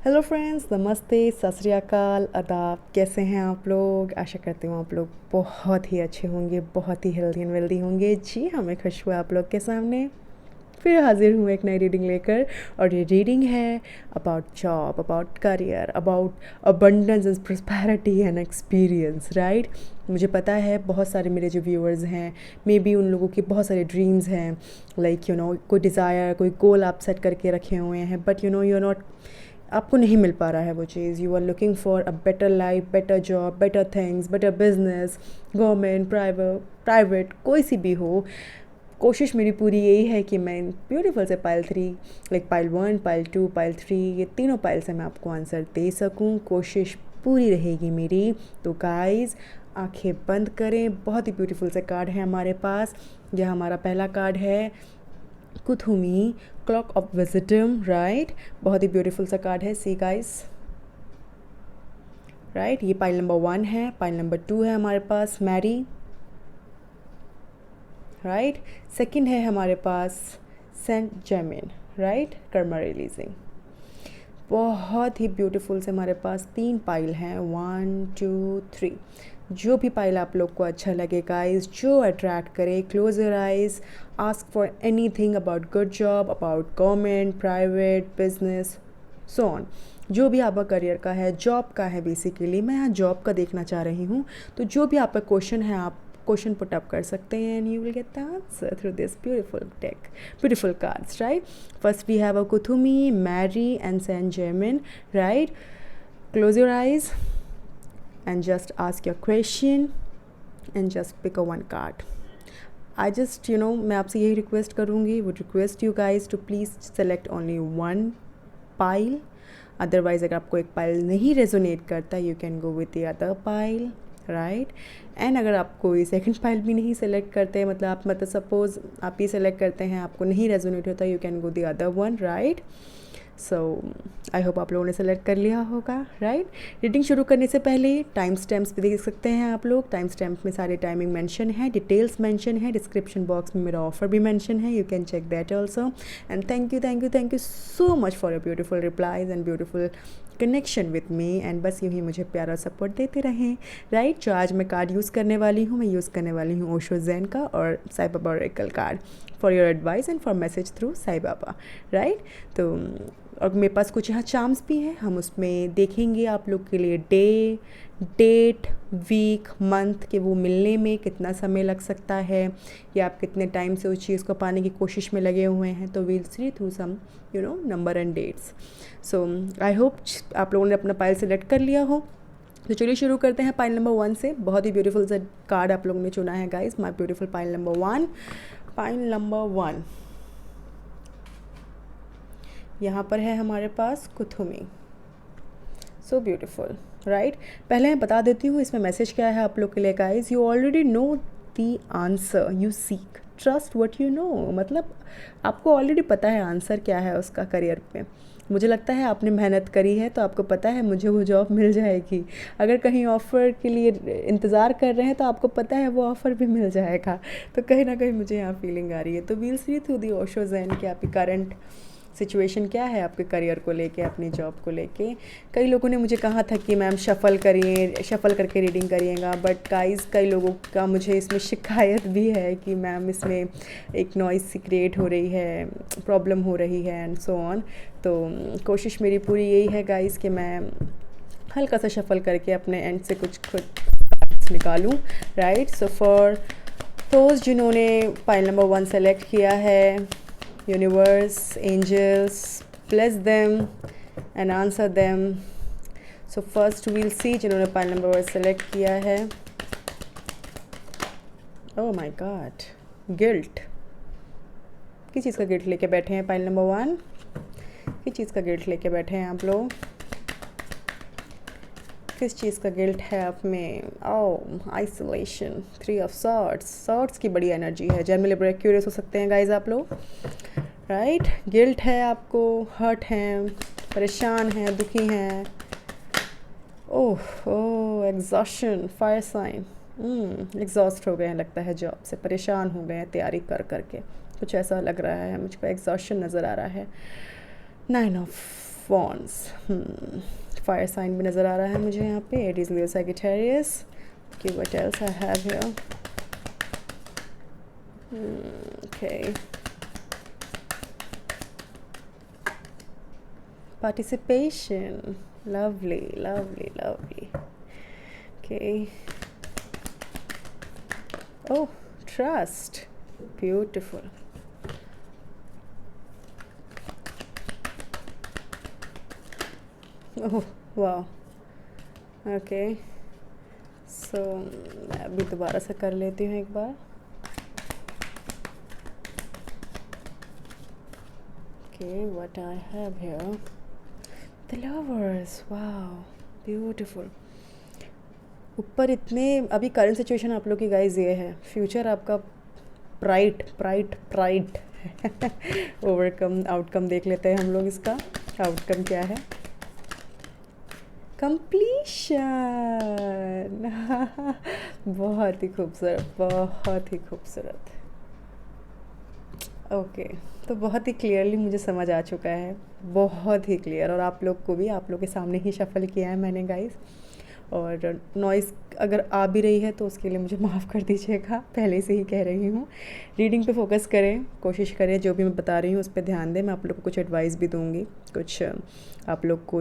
Hello friends, नमस्ते, सत श्री अकाल, आदाब। कैसे हैं आप लोग? आशा करती हूँ आप लोग बहुत ही अच्छे होंगे, बहुत ही हेल्दी एंड वेल्दी होंगे। जी हाँ, मैं खुश हुआ आप लोग के सामने फिर हाजिर हूँ एक नई रीडिंग लेकर। और ये रीडिंग है about job, about career, about abundance and prosperity and experience, right. मुझे पता है बहुत सारे मेरे जो व्यूअर्स हैं, मे बी उन लोगों के बहुत सारे ड्रीम्स हैं, लाइक कोई डिज़ायर, कोई गोल आप सेट करके रखे हुए हैं, बट यू आर नॉट, आपको नहीं मिल पा रहा है वो चीज़। You are looking for a better life, better job, better things, better business, government, private, कोई सी भी हो। कोशिश मेरी पूरी यही है कि मैं ब्यूटीफुल से pile 3, like pile 1, pile 2, pile 3, ये तीनों पाइल से मैं आपको आंसर दे सकूं। कोशिश पूरी रहेगी मेरी। तो गाइस, आंखें बंद करें। बहुत ही ब्यूटीफुल से कार्ड है हमारे पास। यह हमारा पहला कार्ड है Kuthumi, clock of wisdom, right. बहुत ही ब्यूटीफुल सा कार्ड है। See guys, right. ये पाइल नंबर 1 है। पाइल नंबर 2 है हमारे पास मैरी, राइट। सेकंड है हमारे पास Saint Germain, right, karma releasing. बहुत ही ब्यूटीफुल से हमारे पास 3 पाइल हैं, 1 2 3। जो भी पाइल आप लोग को अच्छा लगे गाइस, जो अट्रैक्ट करे, close your eyes, ask for anything about good job, about government, private, business, so on. जो भी आपका करियर का है, जॉब का है, बेसिकली मैं यहाँ जॉब का देखना चाह रही हूँ। तो जो भी आपका क्वेश्चन है, आप क्वेश्चन पुट अप कर सकते हैं and you will get the answer through this beautiful deck, beautiful cards, right? First we have a Kuthumi, Mary and Saint Germain, right? Close your eyes and just ask your question and just pick a one card. I just, मैं आपसे यही request करूँगी, would request you guys to please select only one pile. Otherwise अगर आपको एक pile नहीं resonate करता, you can go with the other pile, right. And अगर आप कोई सेकंड पाइल भी नहीं सेलेक्ट करते, मतलब सपोज आप ये सेलेक्ट करते हैं, आपको नहीं रेजोनेट होता, you can go the other one, right. So I hope आप लोगों ने सेलेक्ट कर लिया होगा, राइट। रीडिंग शुरू करने से पहले टाइम स्टैम्प्स भी देख सकते हैं आप लोग। टाइम स्टैम्प में सारे टाइमिंग मेंशन है, डिटेल्स मेंशन है, डिस्क्रिप्शन बॉक्स में मेरा ऑफर भी मेंशन है, you can check that also. And thank you so much for your beautiful replies and beautiful connection with me. And बस यूँ ही मुझे प्यारा सपोर्ट देते रहें, राइट। जो आज मैं कार्ड यूज़ करने वाली हूँ, मैं यूज़ करने वाली हूँ ओशो ज़ेन का और Sai Baba oracle card for your advice and for message through Sai Baba, right. तो और मेरे पास कुछ यहाँ चार्म्स भी हैं, हम उसमें देखेंगे आप लोग के लिए डे, डेट, वीक, मंथ के वो मिलने में कितना समय लग सकता है, या आप कितने टाइम से उस चीज़ को पाने की कोशिश में लगे हुए हैं। तो we'll see through some number and dates. So I hope आप लोगों ने अपना पाइल सेलेक्ट कर लिया हो। तो चलिए शुरू करते हैं पाइल नंबर 1 से। बहुत ही ब्यूटीफुल सा कार्ड आप लोगों ने चुना है guys, my beautiful pile number 1। Pile number 1 यहाँ पर है हमारे पास कुथुमी, सो ब्यूटीफुल, राइट। पहले मैं बता देती हूँ इसमें मैसेज क्या है आप लोग के लिए guys. You already know the answer you seek, trust what you know. मतलब आपको ऑलरेडी पता है आंसर क्या है उसका करियर पे। मुझे लगता है आपने मेहनत करी है तो आपको पता है मुझे वो जॉब मिल जाएगी। अगर कहीं ऑफ़र के लिए इंतज़ार कर रहे हैं तो आपको पता है वो ऑफ़र भी मिल जाएगा। तो कहीं ना कहीं मुझे यहाँ फीलिंग आ रही है। तो we'll see through the Osho Zen कि आपकी करंट सिचुएशन क्या है आपके करियर को लेके, अपनी जॉब को लेके। कई लोगों ने मुझे कहा था कि मैम शफ़ल करिए, शफ़ल करके रीडिंग करिएगा, बट गाइस कई लोगों का मुझे इसमें शिकायत भी है कि मैम इसमें एक नॉइज़ सी क्रिएट हो रही है, प्रॉब्लम हो रही है एंड सो ऑन। तो कोशिश मेरी पूरी यही है गाइस कि मैं हल्का सा शफ़ल करके अपने एंड से कुछ खुद निकालूँ, राइट। सो फॉर दोज जिन्होंने पाइल नंबर 1 सेलेक्ट किया है, universe, angels, bless them and answer them. So first we'll see जिन्होंने पाइल नंबर 1 सेलेक्ट किया है। oh my god, guilt. किस चीज़ का गिल्ट लेके बैठे हैं पाइल नंबर 1? किस चीज़ का गिल्ट लेके बैठे हैं आप लोग? किस चीज़ का गिल्ट है आप में? Isolation, 3 of swords. सॉर्ड्स की बड़ी एनर्जी है। जनरली बड़े क्यूरियस हो सकते हैं गाइज आप लोग, राइट। गिल्ट है आपको, हर्ट हैं, परेशान हैं, दुखी हैं। ओह एग्जॉशन, फायर साइन। एग्जॉस्ट हो गए हैं लगता है जॉब से, परेशान हो गए हैं तैयारी कर करके, कुछ ऐसा लग रहा है मुझको, एग्जॉशन नज़र आ रहा है। 9 ऑफ वॉन्ड्स, फायर साइन भी नज़र आ रहा है मुझे यहाँ पे, Aries Leo Sagittarius. Okay, what else I have here? Okay, participation, lovely, lovely, lovely. Okay. Oh, trust, beautiful. Oh wow. Okay, so मैं अभी दोबारा से कर लेती हूँ एक बार. Okay, what I have here, the lovers. Wow, beautiful. ऊपर इतने अभी करंट सिचुएशन आप लोग की गाइस ये है, फ्यूचर आपका ब्राइट ओवरकम आउटकम देख लेते हैं हम लोग. इसका आउटकम क्या है? कंप्लीशन. बहुत ही खूबसूरत, बहुत ही खूबसूरत. ओके, तो बहुत ही क्लियरली मुझे समझ आ चुका है, बहुत ही क्लियर. और आप लोग को भी, आप लोग के सामने ही शफल किया है मैंने गाइस. और नॉइज़ अगर आ भी रही है तो उसके लिए मुझे माफ़ कर दीजिएगा, पहले से ही कह रही हूँ. रीडिंग पे फोकस करें, कोशिश करें जो भी मैं बता रही हूँ उस पर ध्यान दें. मैं आप लोग को कुछ एडवाइस भी दूँगी, कुछ आप लोग को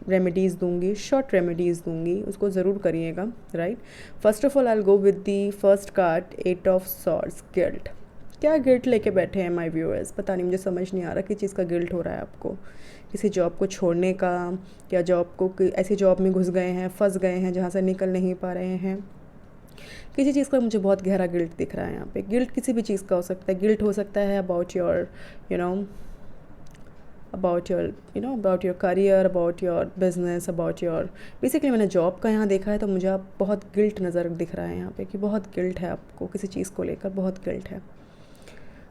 रेमेडीज़ दूँगी, शॉर्ट रेमेडीज़ दूँगी, उसको ज़रूर करिएगा. Right, first of all I will go with the first card, 8 of swords. Guilt. क्या गिल्ट लेके बैठे हैं माय व्यूअर्स? पता नहीं, मुझे समझ नहीं आ रहा किस चीज़ का गिल्ट हो रहा है आपको. किसी जॉब को छोड़ने का, या जॉब को ऐसी जॉब में घुस गए हैं, फंस गए हैं जहाँ से निकल नहीं पा रहे हैं. किसी चीज़ का मुझे बहुत गहरा गिल्ट दिख रहा है यहाँ पे. गिल्ट किसी भी चीज़ का हो सकता है. गिल्ट हो सकता है about your career, about your business, about your basically मैंने जॉब का यहाँ देखा है तो मुझे आप बहुत गिल्ट नज़र दिख रहा है यहाँ पे, कि बहुत गिल्ट है आपको किसी चीज़ को लेकर, बहुत गिल्ट है.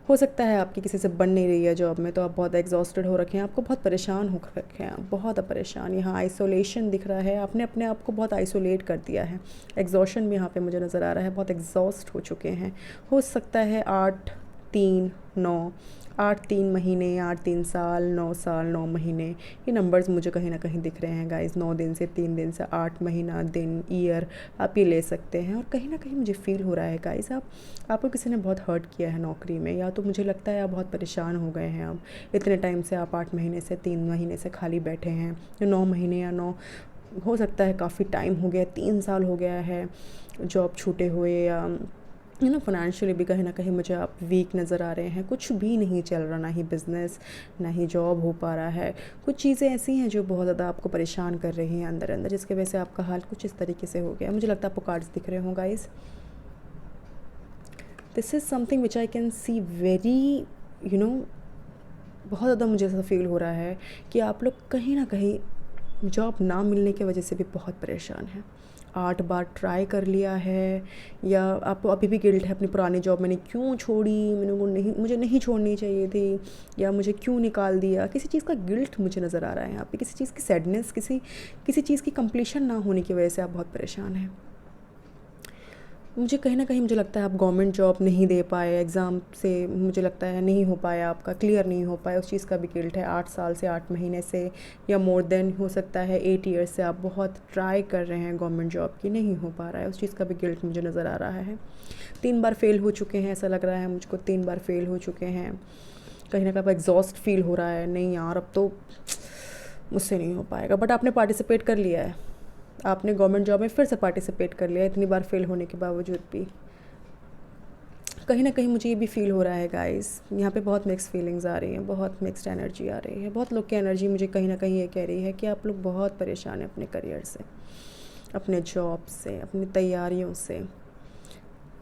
हो सकता है आपकी किसी से बन नहीं रही है जॉब में, तो आप बहुत एग्जॉस्टेड हो रखे हैं, आपको बहुत परेशान हो रखे हैं, बहुत परेशान. यहाँ आइसोलेशन दिख रहा है, आपने अपने आप को बहुत आइसोलेट कर दिया है. एग्जॉशन भी यहाँ पे मुझे नज़र आ रहा है, बहुत एग्जॉस्ट हो चुके हैं. हो सकता है 8 3 9, 8 3 महीने, 8 3 साल, 9 साल, 9 महीने, ये नंबर्स मुझे कहीं ना कहीं दिख रहे हैं गाइस. 9 दिन से, 3 दिन से, 8 महीना, दिन, ईयर, आप ये ले सकते हैं. और कहीं ना कहीं मुझे फील हो रहा है गाइस, आपको किसी ने बहुत हर्ट किया है नौकरी में, या तो मुझे लगता है आप बहुत परेशान हो गए हैं. अब इतने टाइम से आप 8 महीने से, 3 महीने से खाली बैठे हैं, या 9 महीने, या 9 हो सकता है काफ़ी टाइम हो गया, 3 साल हो गया है जॉब छूटे हुए, या फाइनेंशियली भी कहीं ना कहीं मुझे आप वीक नज़र आ रहे हैं. कुछ भी नहीं चल रहा, ना ही बिज़नेस, ना ही जॉब हो पा रहा है. कुछ चीज़ें ऐसी हैं जो बहुत ज़्यादा आपको परेशान कर रही हैं अंदर अंदर, जिसकी वजह से आपका हाल कुछ इस तरीके से हो गया. मुझे लगता है आपको कार्ड्स दिख रहे हों guys. This is something which I can C very बहुत ज़्यादा मुझे ऐसा फील हो रहा है कि आप लोग कहीं ना कहीं जॉब ना मिलने की वजह से भी बहुत परेशान हैं. 8 बार ट्राई कर लिया है, या आपको अभी भी गिल्ट है अपनी पुरानी जॉब मैंने क्यों छोड़ी, मुझे नहीं छोड़नी चाहिए थी, या मुझे क्यों निकाल दिया. किसी चीज़ का गिल्ट मुझे नज़र आ रहा है यहाँ पे, किसी चीज़ की सैडनेस, किसी चीज़ की कंप्लीशन ना होने की वजह से आप बहुत परेशान हैं. मुझे कहीं ना कहीं मुझे लगता है आप गवर्नमेंट जॉब नहीं दे पाए, एग्ज़ाम से मुझे लगता है नहीं हो पाया, आपका क्लियर नहीं हो पाया, उस चीज़ का भी गिल्ट है. 8 साल से, 8 महीने से, या मोर देन हो सकता है 8 ईयर्स से आप बहुत ट्राई कर रहे हैं गवर्नमेंट जॉब की, नहीं हो पा रहा है, उस चीज़ का भी गिल्ट मुझे नज़र आ रहा है. 3 बार फेल हो चुके हैं, ऐसा लग रहा है मुझको, 3 बार फेल हो चुके हैं. कहीं ना कहीं एग्जॉस्ट फील हो रहा है, नहीं यार अब तो मुझसे नहीं हो पाएगा. बट आपने पार्टिसिपेट कर लिया है, आपने गवर्नमेंट जॉब में फिर से पार्टिसिपेट कर लिया इतनी बार फेल होने के बावजूद भी. कहीं ना कहीं मुझे ये भी फील हो रहा है गाइस, यहाँ पे बहुत मिक्स फीलिंग्स आ रही हैं, बहुत मिक्स्ड एनर्जी आ रही है. बहुत लोग की एनर्जी मुझे कहीं ना कहीं ये कह रही है कि आप लोग बहुत परेशान हैं अपने करियर से, अपने जॉब से, अपनी तैयारियों से.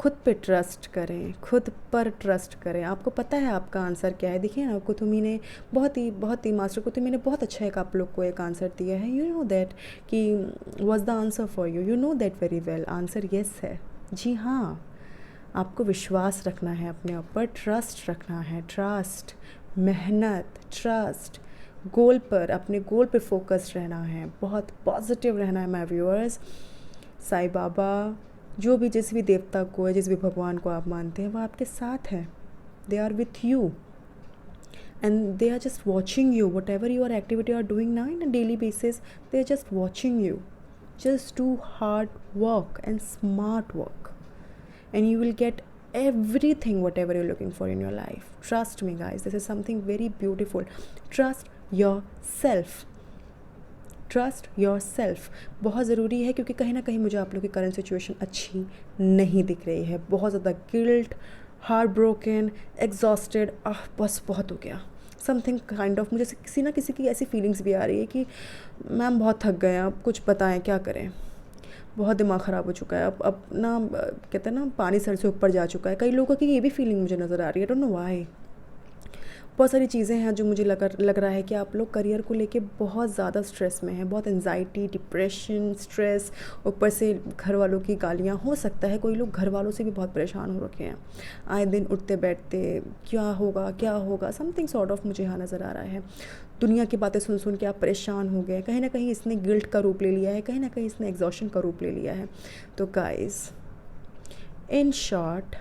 खुद पे ट्रस्ट करें, खुद पर ट्रस्ट करें. आपको पता है आपका आंसर क्या है. देखिए ना, कुतुमी ने बहुत ही मास्टर कुतुमी ने बहुत अच्छा एक आप लोग को एक आंसर दिया है. यू नो दैट कि was the answer for you, you know that very well. Answer yes है. जी हाँ, आपको विश्वास रखना है अपने ऊपर, ट्रस्ट रखना है. ट्रस्ट, मेहनत, ट्रस्ट, गोल पर, अपने गोल पे फोकस्ड रहना है, बहुत पॉजिटिव रहना है माय व्यूअर्स. साईं बाबा, जो भी जिस भी देवता को है, जिस भी भगवान को आप मानते हैं, वो आपके साथ हैं. They are with you and they are just watching you, whatever your activity you are doing now in a daily basis, they are just watching you. Just do hard work and smart work, and you will get everything whatever you're looking for in your life. Trust me guys, this is something very beautiful. Trust yourself. Trust your self बहुत ज़रूरी है, क्योंकि कहीं ना कहीं मुझे आप लोग की करंट सिचुएशन अच्छी नहीं दिख रही है. बहुत ज़्यादा गिल्ट, हार्ट ब्रोकन, एग्जॉस्टेड, बस बहुत हो गया, समथिंग काइंड ऑफ. मुझे किसी ना किसी की ऐसी फीलिंग्स भी आ रही है कि मैम बहुत थक गए, अब कुछ बताएं क्या करें, बहुत दिमाग ख़राब हो चुका है, अब ना कहते हैं ना पानी सर से ऊपर जा चुका है. कई लोगों की ये भी फीलिंग मुझे नज़र आ रही है. आई डोंट नो व्हाई. बहुत सारी चीज़ें हैं जो मुझे लग रहा है कि आप लोग करियर को लेके बहुत ज़्यादा स्ट्रेस में हैं. बहुत एंजाइटी, डिप्रेशन, स्ट्रेस, ऊपर से घर वालों की गालियाँ. हो सकता है कोई लोग घर वालों से भी बहुत परेशान हो रखे हैं. आए दिन उठते बैठते क्या होगा समथिंग सॉर्ट ऑफ मुझे यहाँ नज़र आ रहा है. दुनिया की बातें सुन के आप परेशान हो गए. कहीं ना कहीं इसने गिल्ट का रूप ले लिया है, कहीं ना कहीं इसने एग्जॉशन का रूप ले लिया है. तो गाइस, इन शॉर्ट,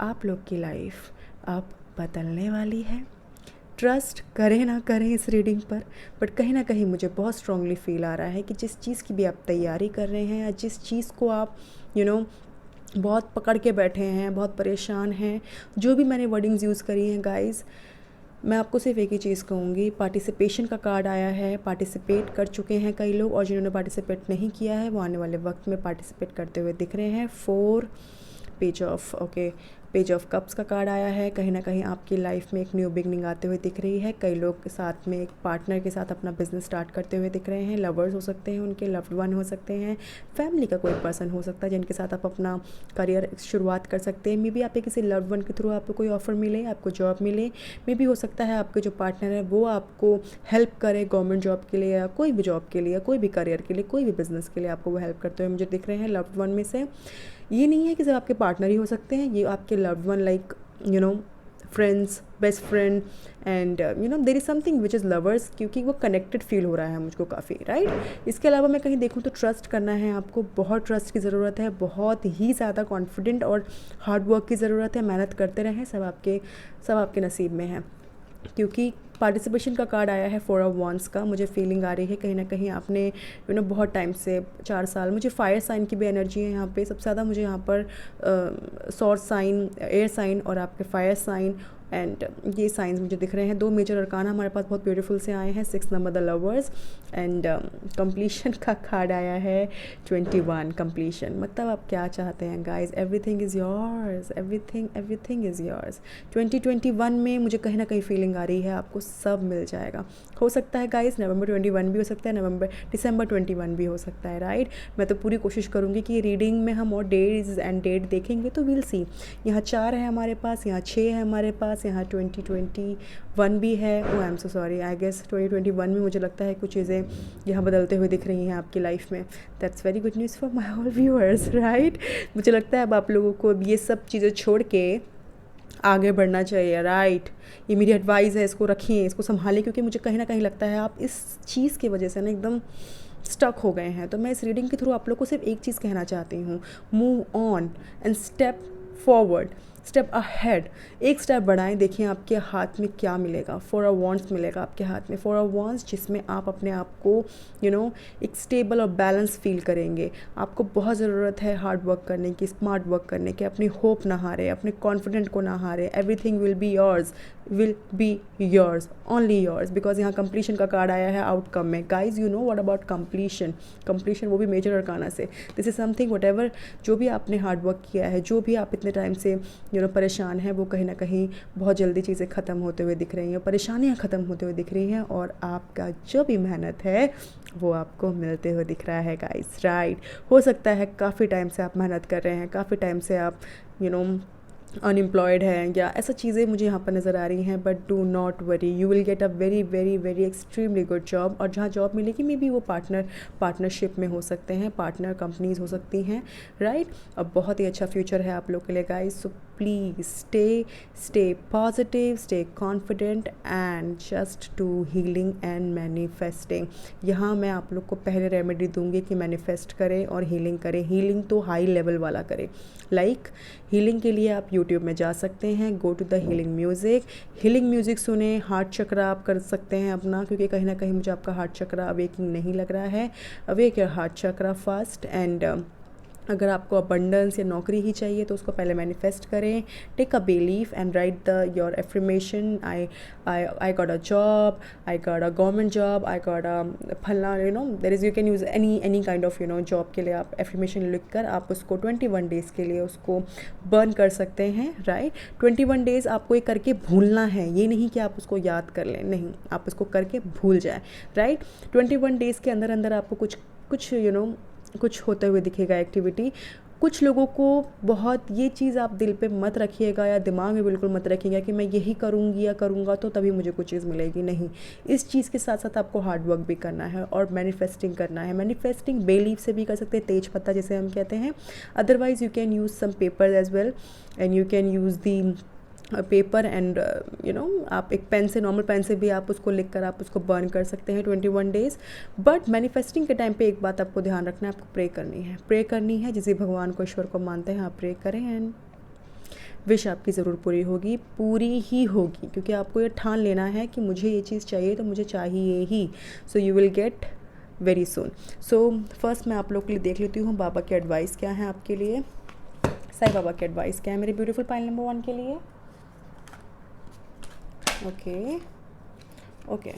आप लोग की लाइफ अब बदलने वाली है. ट्रस्ट करें ना करें इस रीडिंग पर, बट कहीं ना कहीं मुझे बहुत स्ट्रांगली फील आ रहा है कि जिस चीज़ की भी आप तैयारी कर रहे हैं, या जिस चीज़ को आप बहुत पकड़ के बैठे हैं, बहुत परेशान हैं, जो भी मैंने वर्डिंग्स यूज़ करी हैं गाइस, मैं आपको सिर्फ एक ही चीज़ कहूँगी. पार्टिसिपेशन का कार्ड आया है. पार्टिसिपेट कर चुके हैं कई लोग, और जिन्होंने पार्टिसिपेट नहीं किया है वो आने वाले वक्त में पार्टिसिपेट करते हुए दिख रहे हैं. 4 पेज ऑफ कप्स का कार्ड आया है. कहीं ना कहीं आपकी लाइफ में एक न्यू बिगनिंग आते हुए दिख रही है. कई लोग के साथ में एक पार्टनर के साथ अपना बिजनेस स्टार्ट करते हुए दिख रहे हैं. लवर्स हो सकते हैं, उनके लव्ड वन हो सकते हैं, फैमिली का कोई पर्सन हो सकता है जिनके साथ आप अपना करियर शुरुआत कर सकते हैं. मे बी आपके किसी लव्ड वन के थ्रू आपको कोई ऑफ़र मिले, आपको जॉब मिले. मे बी हो सकता है आपके जो पार्टनर है वो आपको हेल्प करे गवर्नमेंट जॉब के लिए, या कोई भी जॉब के लिए, कोई भी करियर के लिए, कोई भी बिज़नेस के लिए आपको वो हेल्प करते हुए मुझे दिख रहे हैं लव्ड वन में से. ये नहीं है कि सिर्फ आपके पार्टनर ही हो सकते हैं, ये आपके loved one, like friends, best friend, and there is something which is lovers, क्योंकि वो कनेक्टेड फील हो रहा है मुझको काफ़ी, राइट. इसके अलावा मैं कहीं देखूँ तो ट्रस्ट करना है आपको. बहुत ट्रस्ट की ज़रूरत है, बहुत ही ज़्यादा कॉन्फिडेंट और हार्ड वर्क की ज़रूरत है. मेहनत करते रहें, सब आपके नसीब में है. क्योंकि पार्टिसिपेशन का कार्ड आया है 4 ऑफ वॉन्ड्स का. मुझे फीलिंग आ रही है कहीं ना कहीं आपने बहुत टाइम से 4 साल, मुझे फायर साइन की भी एनर्जी है यहाँ पे. सबसे ज़्यादा मुझे यहाँ पर सॉर्ड साइन, एयर साइन और आपके फायर साइन, एंड ये साइंस मुझे दिख रहे हैं. 2 मेजर अरकाना हमारे पास बहुत ब्यूटीफुल से आए हैं. 6 number the lovers, and completion का कार्ड आया है 21. कंप्लीशन मतलब आप क्या चाहते हैं guys, everything is yours, everything is yours. 2021 में मुझे कहीं ना कहीं फीलिंग आ रही है आपको सब मिल जाएगा. हो सकता है गाइस नवंबर 21 भी हो सकता है, दिसंबर 21 भी हो सकता है, राइट. मैं तो पूरी कोशिश करूँगी कि रीडिंग में हम और डेज एंड डेट देखेंगे तो विल सी. यहाँ 4 है हमारे पास, यहाँ 6 है हमारे पास, यहाँ 2021 भी है. Oh I am so sorry, I guess 2021 में मुझे लगता है कुछ चीज़ें यहाँ बदलते हुए दिख रही हैं आपकी लाइफ में. That's very good news for my all viewers, right. मुझे लगता है अब आप लोगों को ये सब चीज़ें छोड़ के आगे बढ़ना चाहिए, राइट. ये मेरी एडवाइस है, इसको रखिए, इसको संभालें, क्योंकि मुझे कहीं ना कहीं लगता है आप इस चीज़ की वजह से ना एकदम स्टक हो गए हैं. तो मैं इस रीडिंग के थ्रू आप लोग को सिर्फ एक चीज़ कहना चाहती हूँ, move on and step forward, step ahead. एक स्टेप बढ़ाएं, देखिए आपके हाथ में क्या मिलेगा. 4 ऑफ वॉन्ड्स मिलेगा आपके हाथ में. 4 ऑफ वॉन्ड्स जिसमें आप अपने आप को एक स्टेबल और बैलेंस फील करेंगे. आपको बहुत ज़रूरत है हार्ड वर्क करने की, स्मार्ट वर्क करने की. अपनी होप ना हारे, अपने कॉन्फिडेंट को ना हारे. Everything will be yours, only yours, because यहाँ कंप्लीशन का कार्ड आया है आउटकम में. Guys you know what about completion, वो भी मेजर अरकाना से. This is something what ever जो भी आपने हार्ड वर्क किया है, जो भी आप इतने टाइम से परेशान है, वो कहीं ना कहीं बहुत जल्दी चीज़ें ख़त्म होते हुए दिख रही हैं, परेशानियां ख़त्म होते हुए दिख रही हैं, और आपका जो भी मेहनत है वो आपको मिलते हुए दिख रहा है गाइस, राइट. हो सकता है काफ़ी टाइम से आप मेहनत कर रहे हैं, काफ़ी टाइम से आप अनएम्प्लॉयड हैं, या ऐसा चीज़ें मुझे यहाँ पर नज़र आ रही हैं. But do not worry, you will get a very very very extremely good job. और जहाँ जॉब मिलेगी मे बी वो पार्टनरशिप में हो सकते हैं, पार्टनर कंपनीज हो सकती हैं, राइट. अब बहुत ही अच्छा फ्यूचर है आप लोग के लिए guys. So please stay positive, stay confident and just do healing and manifesting. यहाँ मैं आप लोग को पहले रेमेडी दूंगी कि मैनिफेस्ट करें और हीलिंग करें. हीलिंग तो हाई लेवल वाला करें. लाइक हीलिंग के लिए आप यूट्यूब में जा सकते हैं, go to the healing music सुने. हार्ट चक्रा आप कर सकते हैं अपना, क्योंकि कहीं ना कहीं मुझे आपका हार्ट चक्रा अवेकिंग नहीं लग रहा है. Awake your heart chakra first. And अगर आपको अबंडेंस या नौकरी ही चाहिए तो उसको पहले मैनिफेस्ट करें. Take a belief and write the your affirmation. I got a job, I got a government job, I got a फला, there is, you can use any kind of job के लिए आप एफर्मेशन लिख कर आप उसको 21 days के लिए उसको बर्न कर सकते हैं. राइट 21 डेज़ आपको ये करके भूलना है. ये नहीं कि आप उसको याद कर लें, नहीं, आप उसको करके भूल जाए. राइट 21 डेज़ के अंदर अंदर आपको कुछ कुछ होते हुए दिखेगा एक्टिविटी. कुछ लोगों को बहुत, ये चीज़ आप दिल पे मत रखिएगा या दिमाग में बिल्कुल मत रखिएगा कि मैं यही करूँगी या करूँगा तो तभी मुझे कुछ चीज़ मिलेगी. नहीं, इस चीज़ के साथ साथ आपको हार्ड वर्क भी करना है और मैनिफेस्टिंग करना है. मैनिफेस्टिंग बे लीफ से भी कर सकते हैं, तेज पत्ता जिसे हम कहते हैं. Otherwise you can use some paper as well and you can use the paper and आप एक पेन से, नॉर्मल पेन से भी आप उसको लिख कर आप उसको बर्न कर सकते हैं 21 डेज़. बट मैनिफेस्टिंग के टाइम पे एक बात आपको ध्यान रखना है, आपको प्रे करनी है. जिस भी भगवान को, ईश्वर को मानते हैं आप प्रे करें एंड विश आपकी ज़रूर पूरी होगी, पूरी ही होगी, क्योंकि आपको ये ठान लेना है कि मुझे ये चीज़ चाहिए तो मुझे चाहिए ही. So you will get very soon. So first मैं आप लोग के लिए देख लेती हूँ बाबा की एडवाइस क्या है आपके लिए. साईं बाबा की एडवाइस क्या है मेरे ब्यूटीफुल पाइल नंबर 1 के लिए. ओके ओके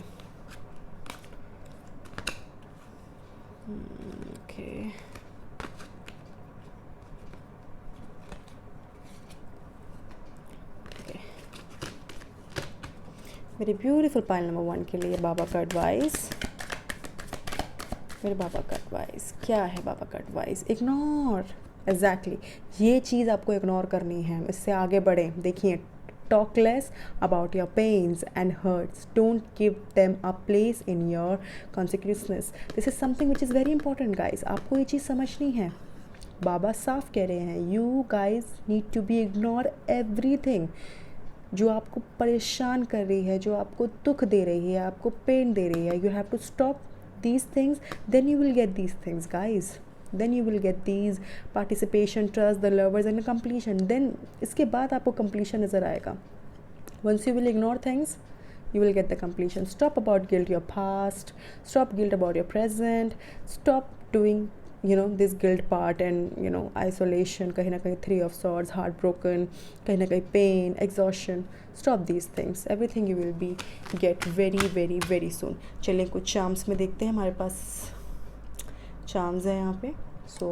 मेरे ब्यूटीफुल पाइल नंबर 1 के लिए बाबा का एडवाइस. मेरे बाबा का एडवाइस क्या है? बाबा का एडवाइस, इग्नोर. एग्जैक्टली ये चीज़ आपको इग्नोर करनी है, इससे आगे बढ़े. देखिए, talk less about your pains and hurts. Don't give them a place in your consciousness. This is something which is very important, guys. आपको ये चीज़ समझनी है. बाबा साफ कह रहे हैं, you guys need to be ignore everything जो आपको परेशान कर रही है, जो आपको दुख दे रही है, आपको पेन दे रही है. You have to stop these things, then you will get these things, guys. Then you will get these participation, trust, the lovers and the completion. Then इसके बाद आपको completion नज़र आएगा. Once you will ignore things, you will get the completion. Stop about guilt your past. Stop guilt about your present. Stop doing this guilt part and isolation. कहीं ना कहीं 3 of swords, heartbroken, कहीं ना कहीं pain, exhaustion. Stop these things. Everything you will be get very very very soon. चलिए कुछ charms में देखते हैं. हमारे पास चार्म्स है यहाँ पे. सो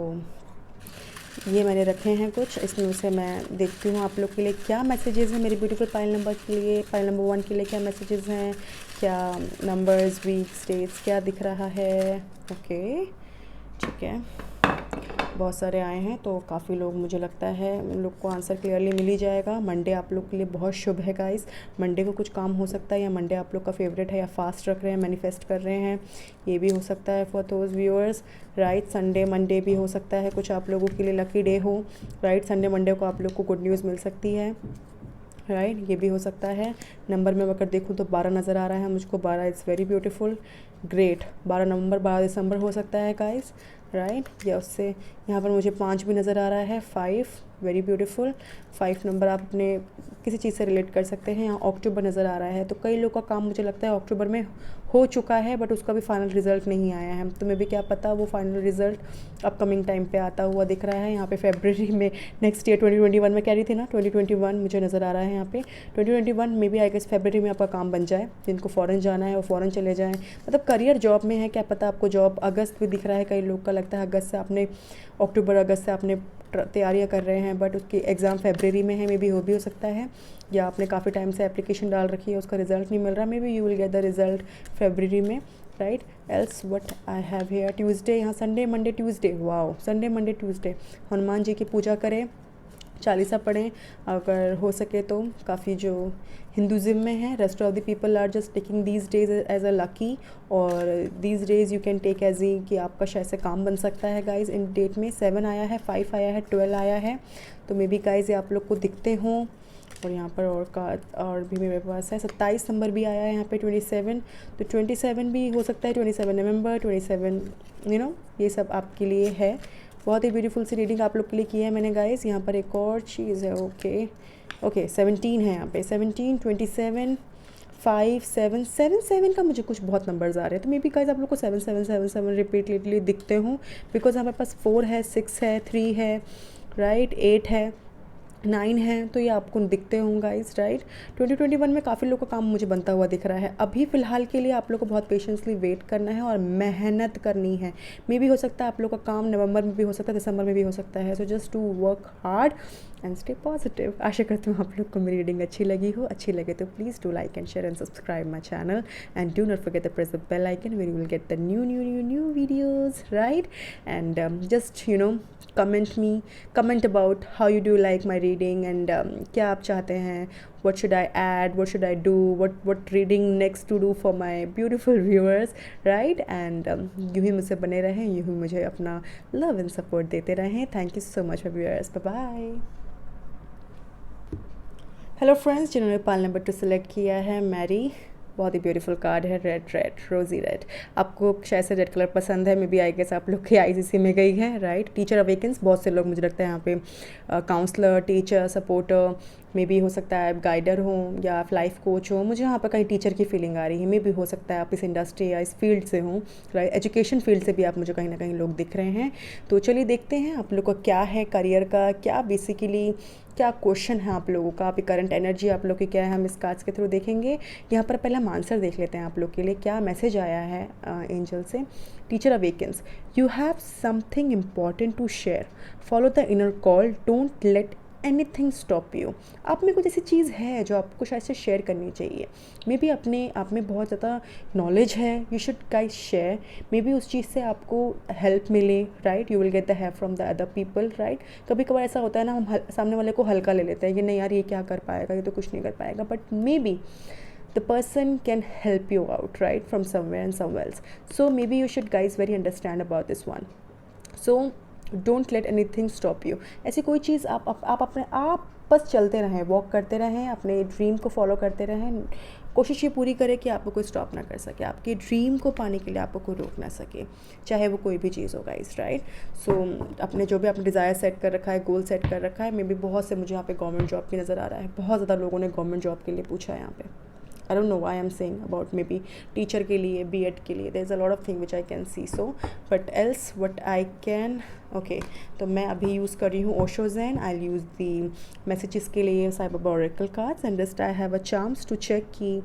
ये मैंने रखे हैं कुछ, इसमें से मैं देखती हूँ आप लोग के लिए क्या मैसेजेस हैं. मेरी ब्यूटीफुल पाइल नंबर के लिए, पाइल नंबर 1 के लिए क्या मैसेजेस हैं, क्या नंबर्स, वीक, स्टेट्स क्या दिख रहा है. ओके ठीक है, बहुत सारे आए हैं तो काफ़ी लोग, मुझे लगता है उन लोग को आंसर क्लियरली मिल ही जाएगा. मंडे आप लोग के लिए बहुत शुभ है गाइस. मंडे को कुछ काम हो सकता है या मंडे आप लोग का फेवरेट है या फास्ट रख रहे हैं, मैनिफेस्ट कर रहे हैं, ये भी हो सकता है for those viewers. Right Sunday Monday भी हो सकता है कुछ आप लोगों के लिए लकी डे हो. राइट संडे मंडे को आप लोग को गुड न्यूज़ मिल सकती है. राइट ये भी हो सकता है. नंबर में अगर देखूँ तो 12 नज़र आ रहा है मुझको. 12 इज़ वेरी ब्यूटीफुल, ग्रेट. 12 नवंबर 12 दिसंबर हो सकता है गाइस. राइट या उससे यहाँ पर मुझे 5 भी नज़र आ रहा है. 5 वेरी ब्यूटीफुल. 5 नंबर आप अपने किसी चीज़ से रिलेट कर सकते हैं. यहाँ अक्टूबर नज़र आ रहा है तो कई लोग का काम मुझे लगता है अक्टूबर में हो चुका है बट उसका भी फाइनल रिज़ल्ट नहीं आया है. तो मैं भी क्या पता वो फाइनल रिज़ल्ट अपकमिंग टाइम पे आता हुआ दिख रहा है. यहाँ पे फरवरी में नेक्स्ट ईयर 2021 में कह रही थी ना, 2021 मुझे नज़र आ रहा है यहाँ पे. 2021 में भी आई गेस फरवरी में आपका काम बन जाए. जिनको फ़ॉरेन जाना है वो फ़ॉरेन चले जाएँ. मतलब करियर जॉब में है, क्या पता आपको जॉब अगस्त में दिख रहा है. कई लोग का लगता है अगस्त से आपने, अक्टूबर अगस्त से आपने तैयारियां कर रहे हैं बट उसकी एग्ज़ाम फरवरी में है. मे बी हो सकता है. या आपने काफ़ी टाइम से एप्लीकेशन डाल रखी है, उसका रिज़ल्ट नहीं मिल रहा. Maybe you will get the result फरवरी में. Right else what I have here. Tuesday यहाँ Sunday Monday Tuesday. Wow Sunday Monday Tuesday. Hanuman ji की पूजा करें, चालीसा पढ़ें अगर हो सके तो। काफ़ी जो हिंदुज़म में है, rest of the people are just taking these days as a lucky, और these days you can take as ई कि आपका शायद से काम बन सकता है गाइज। इन डेट में 7 आया है, 5 आया है, 12 आया है, तो मे बी गाइज ये आप लोग को दिखते हों। और यहाँ पर और भी मेरे पास है 27 नंबर भी आया है यहाँ पे 27, तो 27 भी हो सकता है, 27 नवंबर, 27 ये सब आपके लिए है। बहुत ही ब्यूटीफुल सी रीडिंग आप लोग के लिए की है मैंने गाइस। यहाँ पर एक और चीज़ है, ओके 17 है यहाँ पे, 17, 27, 5, 7, 7 का मुझे कुछ बहुत नंबर्स आ रहे हैं, तो मे बी गाइस आप लोग को 7 7 7 7 रिपीटली दिखते हों, बिकॉज हमारे पास 4 है, 6 है, 3 है, राइट, 8 है, 9 है, तो ये आपको दिखते होंगे गाइस, राइट। 2021 में काफ़ी लोगों का काम मुझे बनता हुआ दिख रहा है। अभी फ़िलहाल के लिए आप लोग को बहुत पेशेंसली वेट करना है और मेहनत करनी है। मे भी हो सकता है आप लोग का काम नवंबर में भी हो सकता है, दिसंबर में भी हो सकता है। So just to work hard and stay positive. आशा करती हूँ आप लोग को मेरी रीडिंग अच्छी लगी हो। अच्छी लगे तो please do like and share and subscribe my channel, and do not forget the press the bell icon where you will get the new videos, right. And just comment about how you do like my reading, and क्या आप चाहते हैं, what should I add, what should I do, what reading next to do for my beautiful viewers, right। and यूँ ही मुझसे बने रहें, यूँ ही मुझे अपना love and support देते रहें। Thank you so much for viewers, bye bye। Hello friends, जिन्होंने पाल नंबर 2 सेलेक्ट किया है, मैरी, बहुत ही ब्यूटीफुल कार्ड है, रेड रोजी रेड। आपको शायद से रेड कलर पसंद है, मे बी आई गेस आप लोग की आईसीसी में गई है, राइट। टीचर अवेकेंस, बहुत से लोग मुझे लगता है यहाँ पे counsellor, teacher, supporter, may be हो सकता है गाइडर हो या आप लाइफ कोच हो। मुझे यहाँ पर कहीं टीचर की फीलिंग आ रही है, मे भी हो सकता है आप इस इंडस्ट्री या इस फील्ड से हों, राइट। एजुकेशन फील्ड से भी आप मुझे कहीं ना कहीं लोग दिख रहे हैं। तो चलिए देखते हैं आप लोग का क्या है करियर का, क्या बेसिकली क्या क्वेश्चन है आप लोगों का, आपकी करंट एनर्जी आप लोग की क्या है, हम इस कार्ड्स के थ्रू देखेंगे। यहाँ पर पहले हम आंसर देख लेते हैं आप लोग के लिए क्या मैसेज आया है एंजल से। Teacher awakens, you have something important to share, follow the inner call, don't let anything stop you. आप में कुछ ऐसी चीज़ है जो आपको शायद से शेयर करनी चाहिए। मे बी अपने आप में बहुत ज़्यादा नॉलेज है, you should guys share. May be उस चीज़ से आपको हेल्प मिले, right. You will get the help from the other people, right. कभी कभार ऐसा होता है ना, हम सामने वाले को हल्का ले लेते हैं कि नहीं यार ये क्या कर पाएगा, ये तो कुछ नहीं कर पाएगा, but may be the person can help you out, right, from somewhere and somewhere else. So maybe you should guys very understand about this one. So don't let anything stop you. ऐसी कोई चीज़ आप अपने आप बस चलते रहें, walk करते रहें, अपने ड्रीम को फॉलो करते रहें। कोशिश ये पूरी करें कि आपको कोई स्टॉप ना कर सके, आपके ड्रीम को पाने के लिए आपको कोई रोक ना सके, चाहे वो कोई भी चीज़ होगा इस, राइट। सो अपने जो भी आपने डिज़ायर सेट कर रखा है, गोल सेट कर रखा है, मे बी बहुत से मुझे यहाँ पे गवर्नमेंट जॉब की नज़र आ रहा है। बहुत ज़्यादा लोगों ने गवर्नमेंट जॉब के लिए पूछा है यहाँ पे। I don't know why I'm saying about maybe teacher के लिए, B.Ed के लिए, there's a lot of thing which I can see, so but else what I can, okay, तो मैं अभी यूज़ कर रही हूँ Osho Zen. I'll use the messages के लिए Sai Baba oracle cards, and just I have a chance to check कि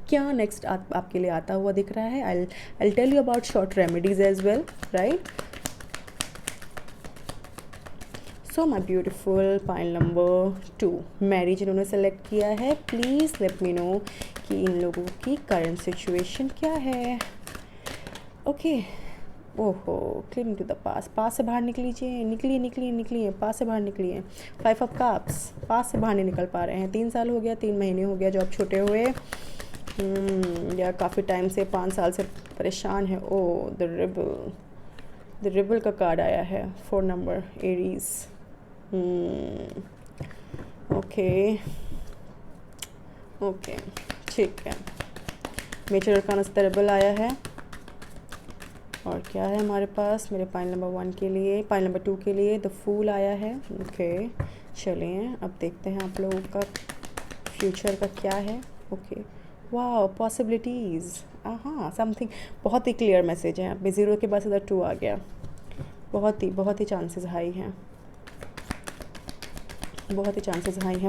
क्या नेक्स्ट आपके लिए आता हुआ दिख रहा है। I'll tell you about short remedies as well, right। So my beautiful pile number 2 Mary जिन्होंने सेलेक्ट किया है, प्लीज़ लेट मी नो कि इन लोगों की करंट सिचुएशन क्या है। ओके, ओहो, क्लिंग टू द पास से बाहर निकलिए, पास से बाहर निकलिए। 5 ऑफ कप्स, पास से बाहर नहीं निकल पा रहे हैं। 3 साल हो गया, 3 महीने हो गया जॉब छोटे हुए, या काफ़ी टाइम से 5 साल से परेशान है। ओ द रिबल का कार्ड आया है, 4 नंबर, एरीज। ओके ठीक है। मेजर अरकान स्टेबल आया है। और क्या है हमारे पास मेरे पाइल नंबर 1 के लिए, पाइल नंबर 2 के लिए द फूल आया है। ओके चलिए अब देखते हैं आप लोगों का फ्यूचर का क्या है। ओके वाह, पॉसिबिलिटीज़, हाँ समथिंग, बहुत ही क्लियर मैसेज है। अब 0 के बाद इधर 2 आ गया, बहुत ही चांसेस हाई हैं,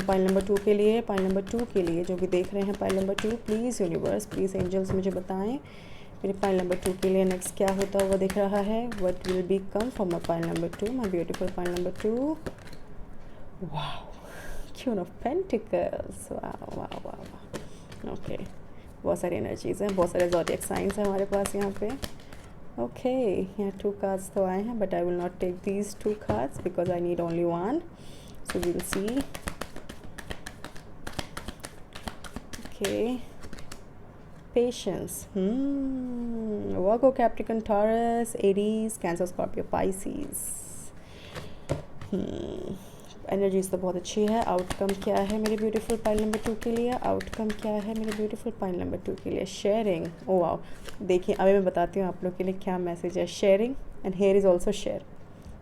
पाइल नंबर 2 के लिए, जो भी देख रहे हैं pile number 2, please universe, please angels मुझे बताएं मेरे पाइल नंबर 2 के लिए नेक्स्ट क्या होता हुआ दिख रहा है। What will be come for my pile number 2, my beautiful pile number 2। Wow, queen of pentacles, वाह। ओके, बहुत सारी एनर्जीज़ हैं, बहुत सारे ज़ोडिएक साइंस हैं हमारे पास यहाँ पे। ओके यहाँ 2 कार्ड्स तो आए हैं, but I will not take these 2 cards because I need only 1। So we'll see. Okay. Patience. Virgo, Capricorn, Taurus, Aries, Cancer, Scorpio, Pisces. Energies तो बहुत अच्छी है. आउटकम क्या है मेरे ब्यूटीफुल पाइल नंबर 2 के लिए? आउटकम क्या है मेरे ब्यूटीफुल पाइल नंबर 2 के लिए? शेयरिंग. ओ वाओ, देखिए अभी मैं बताती हूँ आप लोग के लिए क्या मैसेज है. Sharing and here is also share.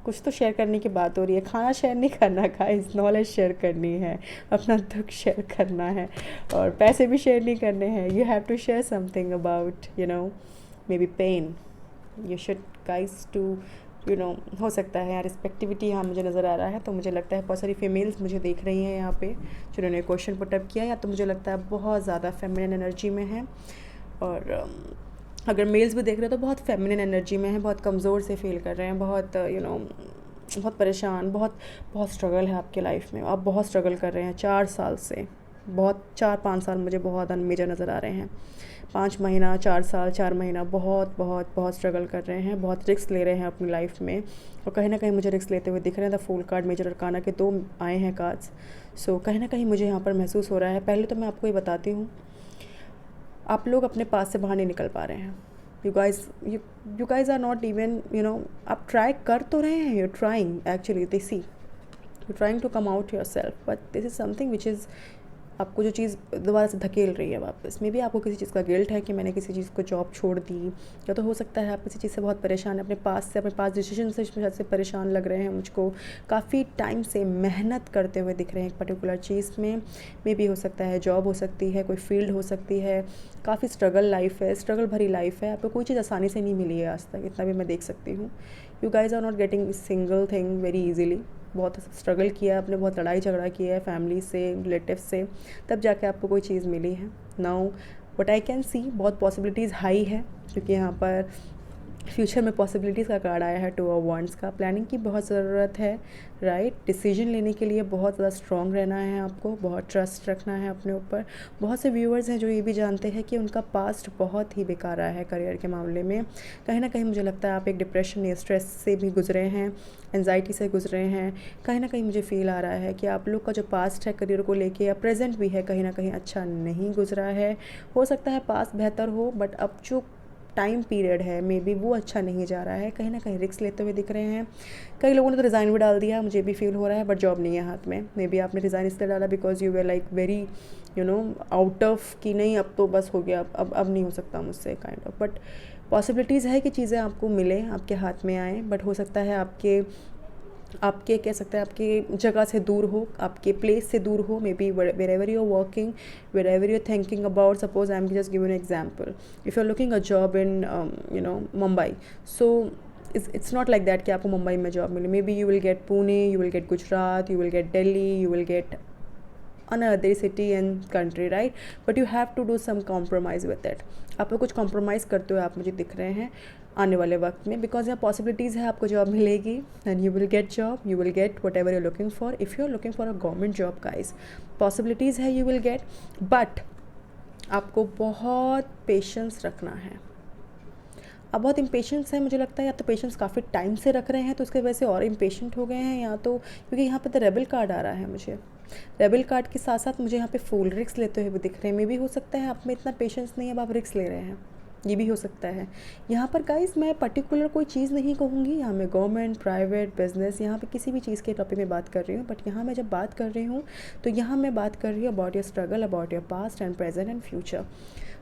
कुछ तो शेयर करने की बात हो रही है. खाना शेयर नहीं करना, गाइस, नॉलेज शेयर करनी है, अपना दुख शेयर करना है, और पैसे भी शेयर नहीं करने हैं. You have to share something about maybe pain. You should guys to हो सकता है यार रिस्पेक्टिविटी यहाँ मुझे नज़र आ रहा है. तो मुझे लगता है बहुत सारी फीमेल्स मुझे देख रही हैं यहाँ पे जिन्होंने क्वेश्चन पुटअप किया, या तो मुझे लगता है बहुत ज़्यादा फेमिनिन एनर्जी में है, और अगर मेल्स भी देख रहे हैं तो बहुत फेमिनिन एनर्जी में है, बहुत कमज़ोर से फील कर रहे हैं, बहुत बहुत परेशान, बहुत बहुत स्ट्रगल है आपके लाइफ में. आप बहुत स्ट्रगल कर रहे हैं 4 साल से. बहुत 4-5 साल मुझे बहुत मेजर नज़र आ रहे हैं. 5 महीना, 4 साल, 4 महीना बहुत बहुत बहुत स्ट्रगल कर रहे हैं, बहुत रिस्क ले रहे हैं अपनी लाइफ में, और कहीं ना कहीं मुझे रिस्क लेते हुए दिख रहे हैं. The fool card, major arcana के 2 आए हैं कार्ड्स. सो कहीं ना कहीं मुझे यहाँ पर महसूस हो रहा है. पहले तो मैं आपको ये बताती हूँ, आप लोग अपने पास से बाहर नहीं निकल पा रहे हैं. You guys are not even आप ट्राई कर तो रहे हैं, you trying actually, they see you trying to come out yourself, but this is something which is आपको जो चीज़ दोबारा से धकेल रही है वापस. मे बी आपको किसी चीज़ का गिल्ट है कि मैंने किसी चीज़ को जॉब छोड़ दी, या तो हो सकता है आप किसी चीज़ से बहुत परेशान है, अपने पास डिसीजन से शायद से परेशान लग रहे हैं मुझको. काफ़ी टाइम से मेहनत करते हुए दिख रहे हैं एक पर्टिकुलर चीज़ में. मे बी हो सकता है जॉब हो सकती है, कोई फील्ड हो सकती है. काफ़ी स्ट्रगल लाइफ है, स्ट्रगल भरी लाइफ है. आपको कोई चीज़ आसानी से नहीं मिली है आज तक, इतना भी मैं देख सकती हूँ. You guys are not getting single thing very easily. बहुत स्ट्रगल किया आपने, बहुत लड़ाई झगड़ा किया है फैमिली से, रिलेटिव से, तब जाके आपको कोई चीज़ मिली है. नाउ व्हाट आई कैन सी, बहुत पॉसिबिलिटीज़ हाई है, क्योंकि यहाँ पर फ्यूचर में पॉसिबिलिटीज़ का कार्ड आया है. 2 ऑफ वांड्स का. प्लानिंग की बहुत ज़रूरत है, राइट. डिसीजन लेने के लिए बहुत ज़्यादा स्ट्रॉन्ग रहना है आपको, बहुत ट्रस्ट रखना है अपने ऊपर. बहुत से व्यूअर्स हैं जो ये भी जानते हैं कि उनका पास्ट बहुत ही बेकार रहा है करियर के मामले में. कहीं ना कहीं मुझे लगता है आप एक डिप्रेशन या स्ट्रेस से भी गुजरे हैं, एंजाइटी से गुजरे हैं. कहीं ना कहीं मुझे फील आ रहा है कि आप लोग का जो पास्ट है करियर को लेके, या प्रेजेंट भी है, कहीं ना कहीं अच्छा नहीं गुजरा है. हो सकता है पास्ट बेहतर हो, बट अब जो टाइम पीरियड है मे बी वो अच्छा नहीं जा रहा है. कहीं ना कहीं रिस्क लेते हुए दिख रहे हैं. कई लोगों ने तो रिज़ाइन भी डाल दिया, मुझे भी फील हो रहा है, बट जॉब नहीं है हाथ में. मे बी आपने रिज़ाइन इसलिए डाला because you way like very out of कि नहीं अब तो बस हो गया, अब नहीं हो सकता मुझसे, काइंड ऑफ. बट पॉसिबिलिटीज़ है कि चीज़ें आपको मिले, आपके हाथ में आए, बट हो सकता है आपके कह सकते हैं आपकी जगह से दूर हो, आपके प्लेस से दूर हो. Maybe wherever you are working, wherever you are thinking about, suppose I am just give an example, if you are looking a job in Mumbai, so it's not like that कि आपको मुंबई में job मिले. May be you will gate Pune, you will gate Gujarat, you will get Delhi, you will get another city and country, right? But you have to do some compromise with it. आपको कुछ compromise करते हुए आप मुझे दिख रहे हैं आने वाले वक्त में, बिकॉज यहाँ पॉसिबिलिटीज़ है आपको जॉब मिलेगी, and you will get job, you will get whatever you looking for. If you are looking for a government job guys, possibilities है यू विल गेट, बट आपको बहुत पेशेंस रखना है. अब बहुत इम्पेशेंस है, मुझे लगता है या तो पेशेंस काफ़ी टाइम से रख रहे हैं तो उसके वजह से और इम्पेशेंट हो गए हैं, या तो क्योंकि यहाँ पे तो रेबल कार्ड आ रहा है मुझे. रेबल कार्ड के साथ साथ मुझे यहाँ पे फुल रिस्क लेते हुए भी दिख रहे हैं. मे भी हो सकता है आप में इतना पेशेंस नहीं है, अब आप रिस्क ले रहे हैं, ये भी हो सकता है. यहाँ पर गाइस मैं पर्टिकुलर कोई चीज़ नहीं कहूँगी, यहाँ मैं गवर्नमेंट, प्राइवेट, बिजनेस, यहाँ पे किसी भी चीज़ के टॉपिक में बात कर रही हूँ. बट यहाँ मैं जब बात कर रही हूँ तो यहाँ मैं बात कर रही हूँ about your struggle, about your past and present and future.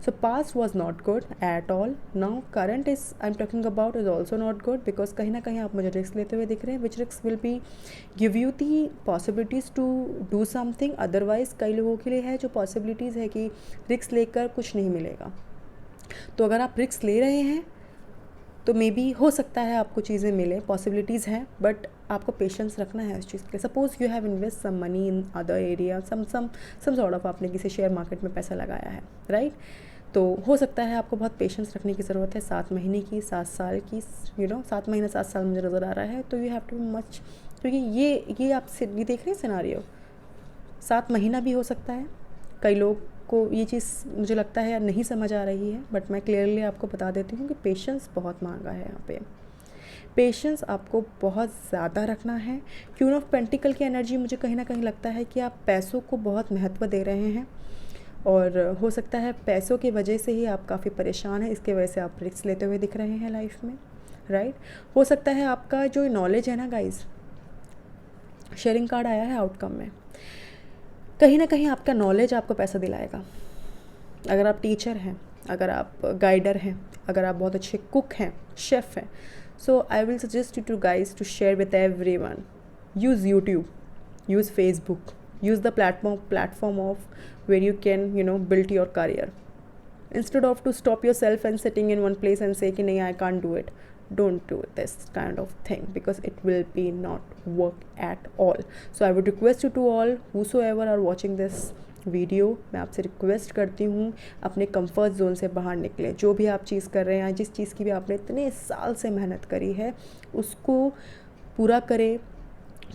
So past was not good at all. Now current is I'm talking about is also not good, because कहीं ना कहीं आप मुझे रिस्क लेते हुए दिख रहे हैं, which risks will be give you the possibilities to do something. Otherwise कई लोगों के लिए है जो possibilities है कि रिस्क लेकर कुछ नहीं मिलेगा. तो अगर आप रिस्क ले रहे हैं तो मे बी हो सकता है आपको चीज़ें मिले, पॉसिबिलिटीज़ हैं, बट आपको पेशेंस रखना है उस चीज़ के लिए. Suppose you have invest some money in other area, some sort of आपने किसी शेयर मार्केट में पैसा लगाया है, राइट. तो हो सकता है आपको बहुत पेशेंस रखने की ज़रूरत है, 7 महीने की, 7 साल की, 7 महीने 7 साल मुझे नज़र आ रहा है. तो यू हैव टू मच, क्योंकि ये आप ये देख रहे हैं सिनारियो, 7 महीना भी हो सकता है. कई लोग को ये चीज़ मुझे लगता है नहीं समझ आ रही है, बट मैं क्लियरली आपको बता देती हूँ कि पेशेंस बहुत महंगा है यहाँ पे. पेशेंस आपको बहुत ज़्यादा रखना है। क्वीन ऑफ पेंटिकल की एनर्जी मुझे कहीं ना कहीं लगता है कि आप पैसों को बहुत महत्व दे रहे हैं और हो सकता है पैसों की वजह से ही आप काफ़ी परेशान हैं, इसके वजह से आप रिस्क लेते हुए दिख रहे हैं लाइफ में, राइट। हो सकता है आपका जो नॉलेज है ना गाइस, शेयरिंग कार्ड आया है आउटकम में, कहीं ना कहीं आपका नॉलेज आपको पैसा दिलाएगा। अगर आप टीचर हैं, अगर आप गाइडर हैं, अगर आप बहुत अच्छे कुक हैं, शेफ़ हैं, so I will suggest you to guys to share with everyone. Use YouTube, use Facebook, use the platform of where you can build your career, instead of to stop yourself and sitting in one place and say कि नहीं I can't do it. Don't do this kind of thing because it will be not work at all. So I would request you to all whosoever are watching this video, मैं आपसे request करती हूँ अपने comfort zone से बाहर निकलें। जो भी आप चीज़ कर रहे हैं, जिस चीज़ की भी आपने इतने साल से मेहनत करी है, उसको पूरा करें,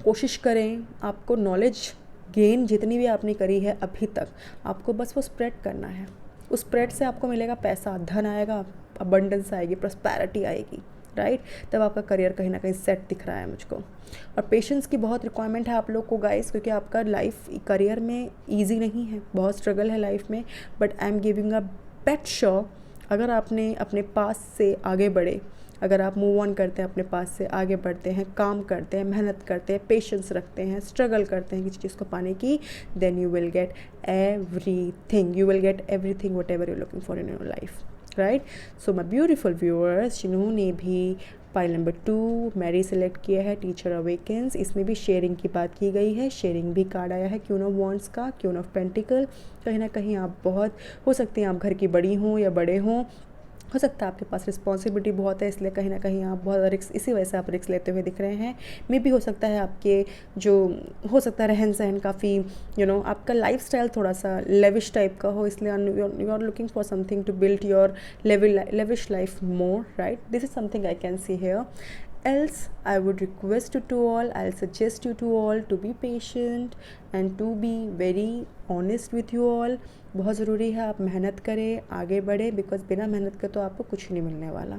कोशिश करें। आपको नॉलेज गेन जितनी भी आपने करी है अभी तक, आपको बस वो स्प्रेड करना है। उस स्प्रेड से आपको मिलेगा पैसा, धन आएगा, अबंडेंस आएगी, प्रॉस्पेरिटी आएगी, राइट। तब आपका करियर कहीं ना कहीं सेट दिख रहा है मुझको। और पेशेंस की बहुत रिक्वायरमेंट है आप लोग को गाइस, क्योंकि आपका लाइफ करियर में ईजी नहीं है, बहुत स्ट्रगल है लाइफ में। But I am giving a bet sure, अगर आपने अपने पास से आगे बढ़े, अगर आप मूव ऑन करते हैं, अपने पास से आगे बढ़ते हैं, काम करते हैं, मेहनत करते हैं, पेशेंस रखते हैं, स्ट्रगल करते हैं किसी चीज़ को पाने की, then you will get everything, you will get everything whatever you looking for in your life, right. So my beautiful viewers, जिन्होंने भी पाइल नंबर 2 मैरी सेलेक्ट किया है, टीचर अवेकेंस, इसमें भी शेयरिंग की बात की गई है। शेयरिंग भी कार्ड आया है, क्वीन ऑफ वॉन्ड्स का, क्वीन ऑफ पेंटिकल। कहीं ना कहीं आप बहुत, हो सकते हैं आप घर की बड़ी हों या बड़े हों, हो सकता है आपके पास रिस्पॉन्सिबिलिटी बहुत है, इसलिए कहीं ना कहीं आप बहुत रिक्स, इसी वजह से आप रिक्स लेते हुए दिख रहे हैं। मे भी हो सकता है आपके जो हो सकता है रहन सहन काफ़ी आपका लाइफस्टाइल थोड़ा सा लेविश टाइप का हो, इसलिए you are looking for something to build your lavish life more, right. This is something I can see here. Else I would request you to all, I'll suggest you to all to be patient and to be very honest with you all. बहुत ज़रूरी है आप मेहनत करें, आगे बढ़े, because बिना मेहनत के तो आपको कुछ नहीं मिलने वाला,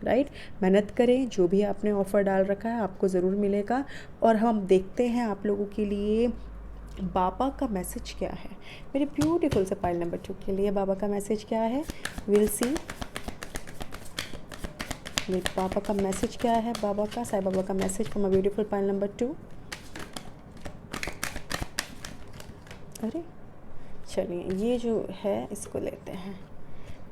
राइट। मेहनत करें, जो भी आपने ऑफ़र डाल रखा है आपको ज़रूर मिलेगा। और हम देखते हैं आप लोगों के लिए बाबा का मैसेज क्या है। मेरे ब्यूटीफुल से पाइल नंबर 2 के लिए बाबा का मैसेज क्या है, विल सी। मेरे बाबा का मैसेज क्या है, बाबा का, साईं बाबा का message for my beautiful pile number 2। अरे चलिए, ये जो है इसको लेते हैं,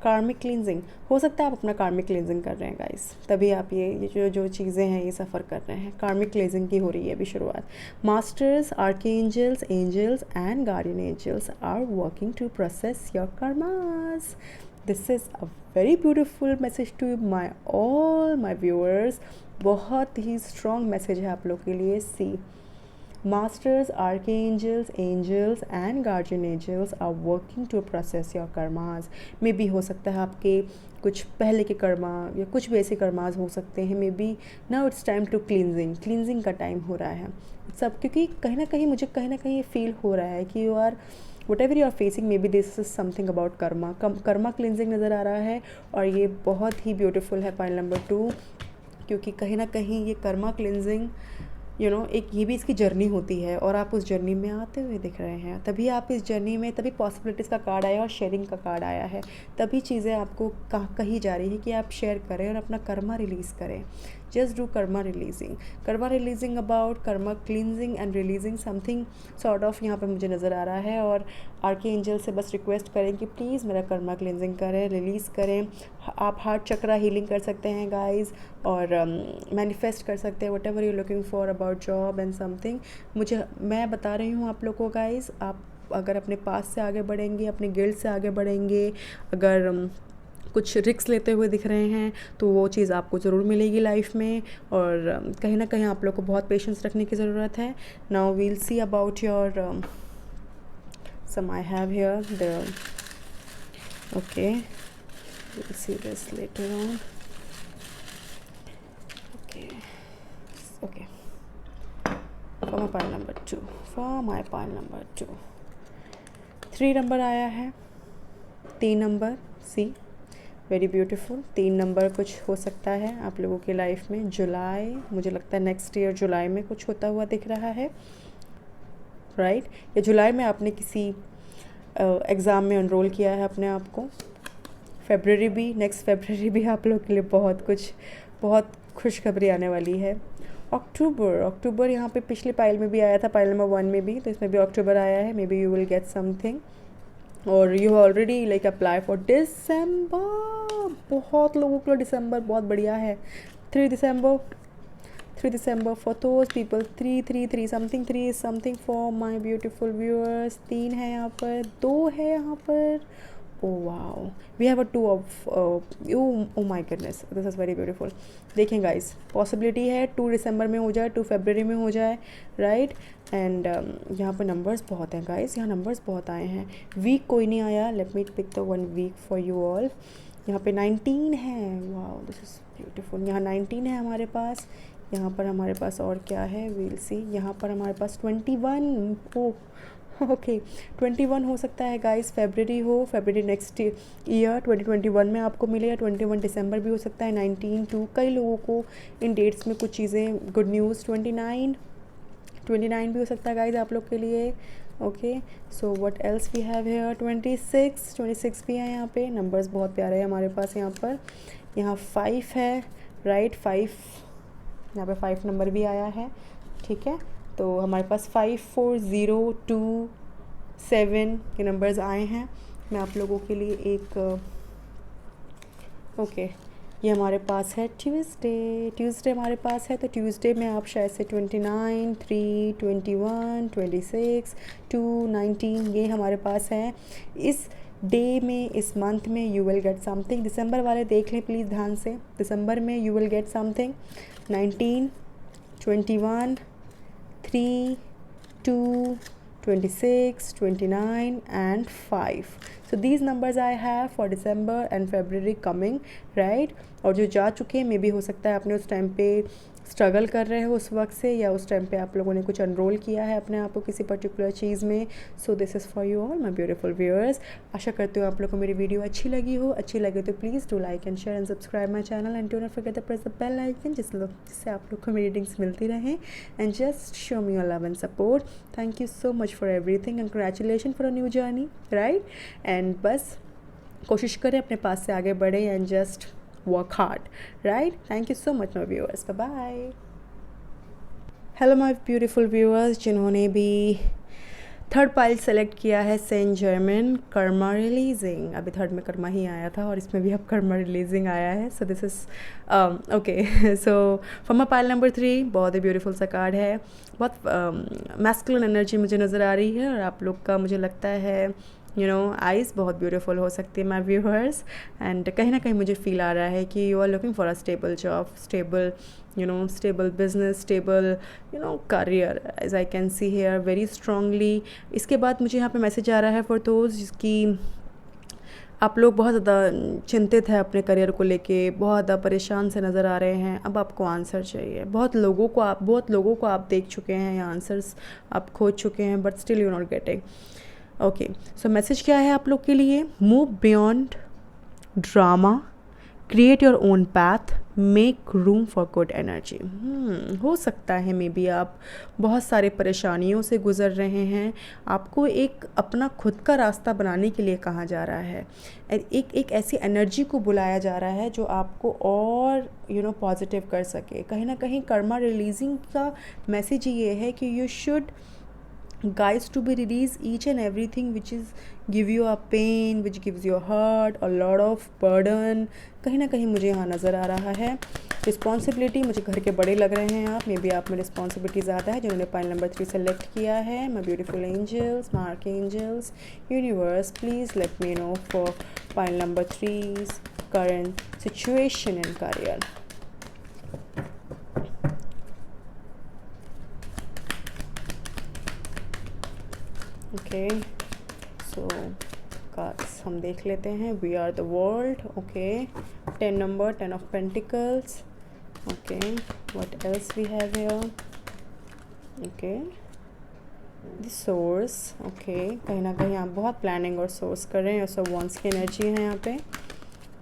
कार्मिक क्लींजिंग। हो सकता है आप अपना कार्मिक क्लींजिंग कर रहे हैं गाइस, तभी आप ये जो चीज़ें हैं ये सफ़र कर रहे हैं। कार्मिक क्लींजिंग की हो रही है अभी शुरुआत। Masters, archangels, angels and guardian angels are working to process your karmas. This is a very beautiful message to my all my viewers. बहुत ही स्ट्रॉन्ग मैसेज है आप लोग के लिए। See, Masters, Archangels, Angels and Guardian Angels are working to process your karmas. May be हो सकता है आपके कुछ पहले के कर्मा या कुछ भी ऐसे कर्मास हो सकते हैं। Maybe now it's time to cleansing का टाइम हो रहा है सब, क्योंकि कहीं ना कहीं मुझे कहीं ना कहीं ये फील हो रहा है कि you are whatever you are facing, maybe this is something about karma cleansing नज़र आ रहा है। और ये बहुत ही ब्यूटीफुल है पाइल नंबर 2, क्योंकि कहीं ना कहीं ये कर्मा क्लींजिंग एक ये भी इसकी जर्नी होती है और आप उस जर्नी में आते हुए दिख रहे हैं। तभी आप इस जर्नी में, तभी पॉसिबिलिटीज़ का कार्ड आया और शेयरिंग का कार्ड आया है, तभी चीज़ें आपको कही जा रही है कि आप शेयर करें और अपना कर्मा रिलीज़ करें। Just do Karma releasing about karma cleansing and releasing something sort of यहाँ पर मुझे नज़र आ रहा है। और आर्के एंजल से बस रिक्वेस्ट करें कि प्लीज़ मेरा कर्मा क्लींजिंग करें, रिलीज़ करें। आप हार्ट चक्रा हीलिंग कर सकते हैं गाइज, और मैनिफेस्ट कर सकते हैं what ever you looking for about job and something. मैं बता रही हूँ आप लोग को गाइज, आप अगर अपने पास से आगे बढ़ेंगे, अपने गिल्ड से आगे बढ़ेंगे, अगर कुछ रिक्स लेते हुए दिख रहे हैं तो वो चीज़ आपको ज़रूर मिलेगी लाइफ में। और कहीं ना कहीं आप लोग को बहुत पेशेंस रखने की ज़रूरत है। Now we'll see about your some I have here the okay, we'll see this later on. Okay. For my pile number 2. 3 number आया है, 3 number see, very beautiful. 3 number कुछ हो सकता है आप लोगों की लाइफ में। जुलाई, मुझे लगता है नेक्स्ट ईयर जुलाई में कुछ होता हुआ दिख रहा है, राइट? या जुलाई में आपने किसी एग्ज़ाम में एनरोल किया है अपने आप को। फेबररी भी, नेक्स्ट फेबररी भी आप लोग के लिए बहुत खुशखबरी आने वाली है। अक्टूबर यहाँ पे पिछले पाइल में भी आया था, पाइल नंबर 1 में भी, तो इसमें भी अक्टूबर आया है। Maybe you will get something और you already like apply for December. बहुत लोगों के लिए दिसंबर बहुत बढ़िया है। 3 December for those people. 3 something for my beautiful viewers. 3 है यहाँ पर, 2 है यहाँ पर। Oh wow, we have a 2 of you. Oh my goodness, this is very beautiful. देखें गाइस, पॉसिबिलिटी है 2 दिसंबर में हो जाए, 2 फरवरी में हो जाए, राइट? एंड यहाँ पर नंबर्स बहुत हैं गाइस, यहाँ नंबर्स बहुत आए हैं। वीक कोई नहीं आया, let me pick the 1 week for you all. यहाँ पे 19 है, वाओ दिस इज़ ब्यूटीफुल। यहाँ 19 है हमारे पास। यहाँ पर हमारे पास और क्या है, वील सी। यहाँ पर हमारे पास 21, ओ ओके 21 हो सकता है गाइस। फरवरी नेक्स्ट ईयर 2021 में आपको मिले, या 21 दिसंबर भी हो सकता है। 19 2, कई लोगों को इन डेट्स में कुछ चीज़ें गुड न्यूज़। 29 भी हो सकता है गाइस आप लोग के लिए। Okay, so what else we have here. 26 भी है यहाँ पे। नंबर्स बहुत प्यारे हैं हमारे पास यहाँ पर। यहाँ 5 है, राइट? 5, यहाँ पे 5 नंबर भी आया है, ठीक है? तो हमारे पास 5 4 0 2 7 के नंबर्स आए हैं। मैं आप लोगों के लिए एक ओके ये हमारे पास है ट्यूसडे हमारे पास है। तो ट्यूसडे में आप शायद से 29 3 21 26 2 19 ये हमारे पास हैं। इस डे में, इस मंथ में यू विल गेट समथिंग। दिसंबर वाले देख लें प्लीज़ ध्यान से। दिसंबर में you will get something. 19 21 3 2 26 29 and 5. So these numbers I have for December and February coming, right? और जो जा चुके हैं मे भी हो सकता है आपने उस टाइम पे स्ट्रगल कर रहे हो उस वक्त से, या उस टाइम पे आप लोगों ने कुछ एनरोल किया है अपने आप को किसी पर्टिकुलर चीज़ में। So this is for you all my beautiful viewers. आशा करती हूँ आप लोगों को मेरी वीडियो अच्छी लगी हो। अच्छी लगे तो please do like and share and subscribe my channel and do not forget the press the bell icon, जिससे आप लोग को मेरी रीडिंग्स मिलती रहें। And just show me your love and support. Thank you so much for everything and congratulation for a new journey, right? And बस कोशिश करें अपने पास से आगे बढ़े and just work hard, right? Thank you so much my viewers, bye bye. Hello my beautiful viewers, जिन्होंने भी थर्ड पाइल सेलेक्ट किया है सेंट जर्मन कर्मा रिलीजिंग। अभी थर्ड में कर्मा ही आया था और इसमें भी अब कर्मा रिलीजिंग आया है। सो this is okay. So from pile number 3 बहुत ही ब्यूटीफुल सा कार्ड है। बहुत मैस्कुलिन एनर्जी मुझे नज़र आ रही है और आप लोग का मुझे लगता है आइज़ बहुत ब्यूटीफुल हो सकती है माय व्यूअर्स। एंड कहीं ना कहीं मुझे फील आ रहा है कि you are looking for a stable job, stable business, stable career, as I can see here very strongly। इसके बाद मुझे यहाँ पे मैसेज आ रहा है फॉर दोज जिसकी आप लोग बहुत ज़्यादा चिंतित हैं अपने करियर को लेके, बहुत ज़्यादा परेशान से नज़र आ रहे हैं। अब आपको आंसर चाहिए। बहुत लोगों को आप देख चुके हैं या आंसर्स आप खोज चुके हैं, but still you not getting. Okay, so message क्या है आप लोग के लिए? Move beyond drama, create your own path, make room for good energy. हो सकता है मे बी आप बहुत सारे परेशानियों से गुज़र रहे हैं। आपको एक अपना खुद का रास्ता बनाने के लिए कहा जा रहा है। एक ऐसी एनर्जी को बुलाया जा रहा है जो आपको और पॉजिटिव कर सके। कहीं ना कहीं कर्मा रिलीजिंग का मैसेज ये है कि you should guys to be release each and everything which is give you a pain, which gives you a hurt, a lot of burden। कहीं ना कहीं मुझे यहाँ नज़र आ रहा है रिस्पॉन्सिबिलिटी। मुझे घर के बड़े लग रहे हैं आप, मे बी आप में रिस्पॉन्सिबिलिटी ज़्यादा है। जिन्होंने पाइल नंबर 3 सेलेक्ट किया है, my beautiful angels, my archangels, universe, please let me know for pile number 3 current situation in career. Okay, so cards हम देख लेते हैं। We are the world, okay. 10 number, 10 of pentacles, okay. What else we have here? Okay, the source, okay. कहीं ना कहीं आप बहुत planning और सोर्स कर रहे हैं। सो वॉन्स की एनर्जी है यहाँ पे,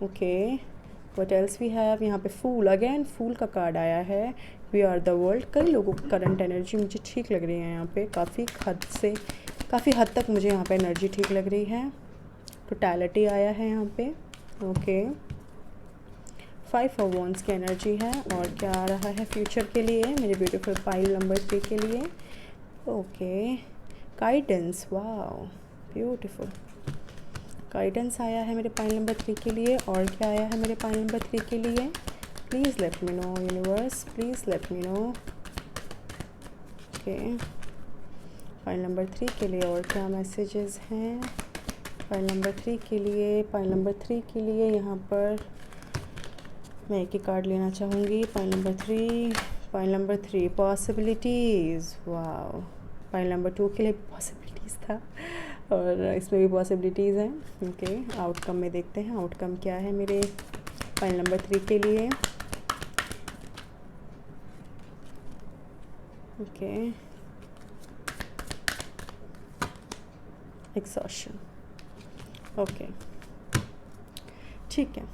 okay, what else we have, यहाँ पे फूल, अगेन फूल का कार्ड आया है, वी आर द वर्ल्ड। कई लोगों की करंट एनर्जी मुझे ठीक लग रही है यहाँ पे, काफ़ी हद तक मुझे यहाँ पे एनर्जी ठीक लग रही है। टोटैलिटी आया है यहाँ पे, ओके। 5 ऑफ वॉन्ड्स की एनर्जी है। और क्या आ रहा है फ्यूचर के लिए मेरे ब्यूटीफुल पाइल नंबर 3 के लिए, okay. Guidance, wow beautiful guidance आया है मेरे पाइल नंबर 3 के लिए। और क्या आया है मेरे पाइल नंबर 3 के लिए, please let me no universe, please let me no, okay. Pile number 3 के लिए और क्या मैसेजेस हैं पाइल नंबर 3 के लिए। पाइल नंबर 3 के लिए यहाँ पर मैं एक ही कार्ड लेना चाहूँगी। Pile number 3 possibilities, wow. Pile number 2 के लिए पॉसिबिलिटीज़ था और इसमें भी पॉसिबिलिटीज़ हैं, ओके। आउटकम में देखते हैं आउटकम क्या है मेरे पाइल नंबर 3 के लिए, ओके। एक्सॉशन, ओके, ठीक है।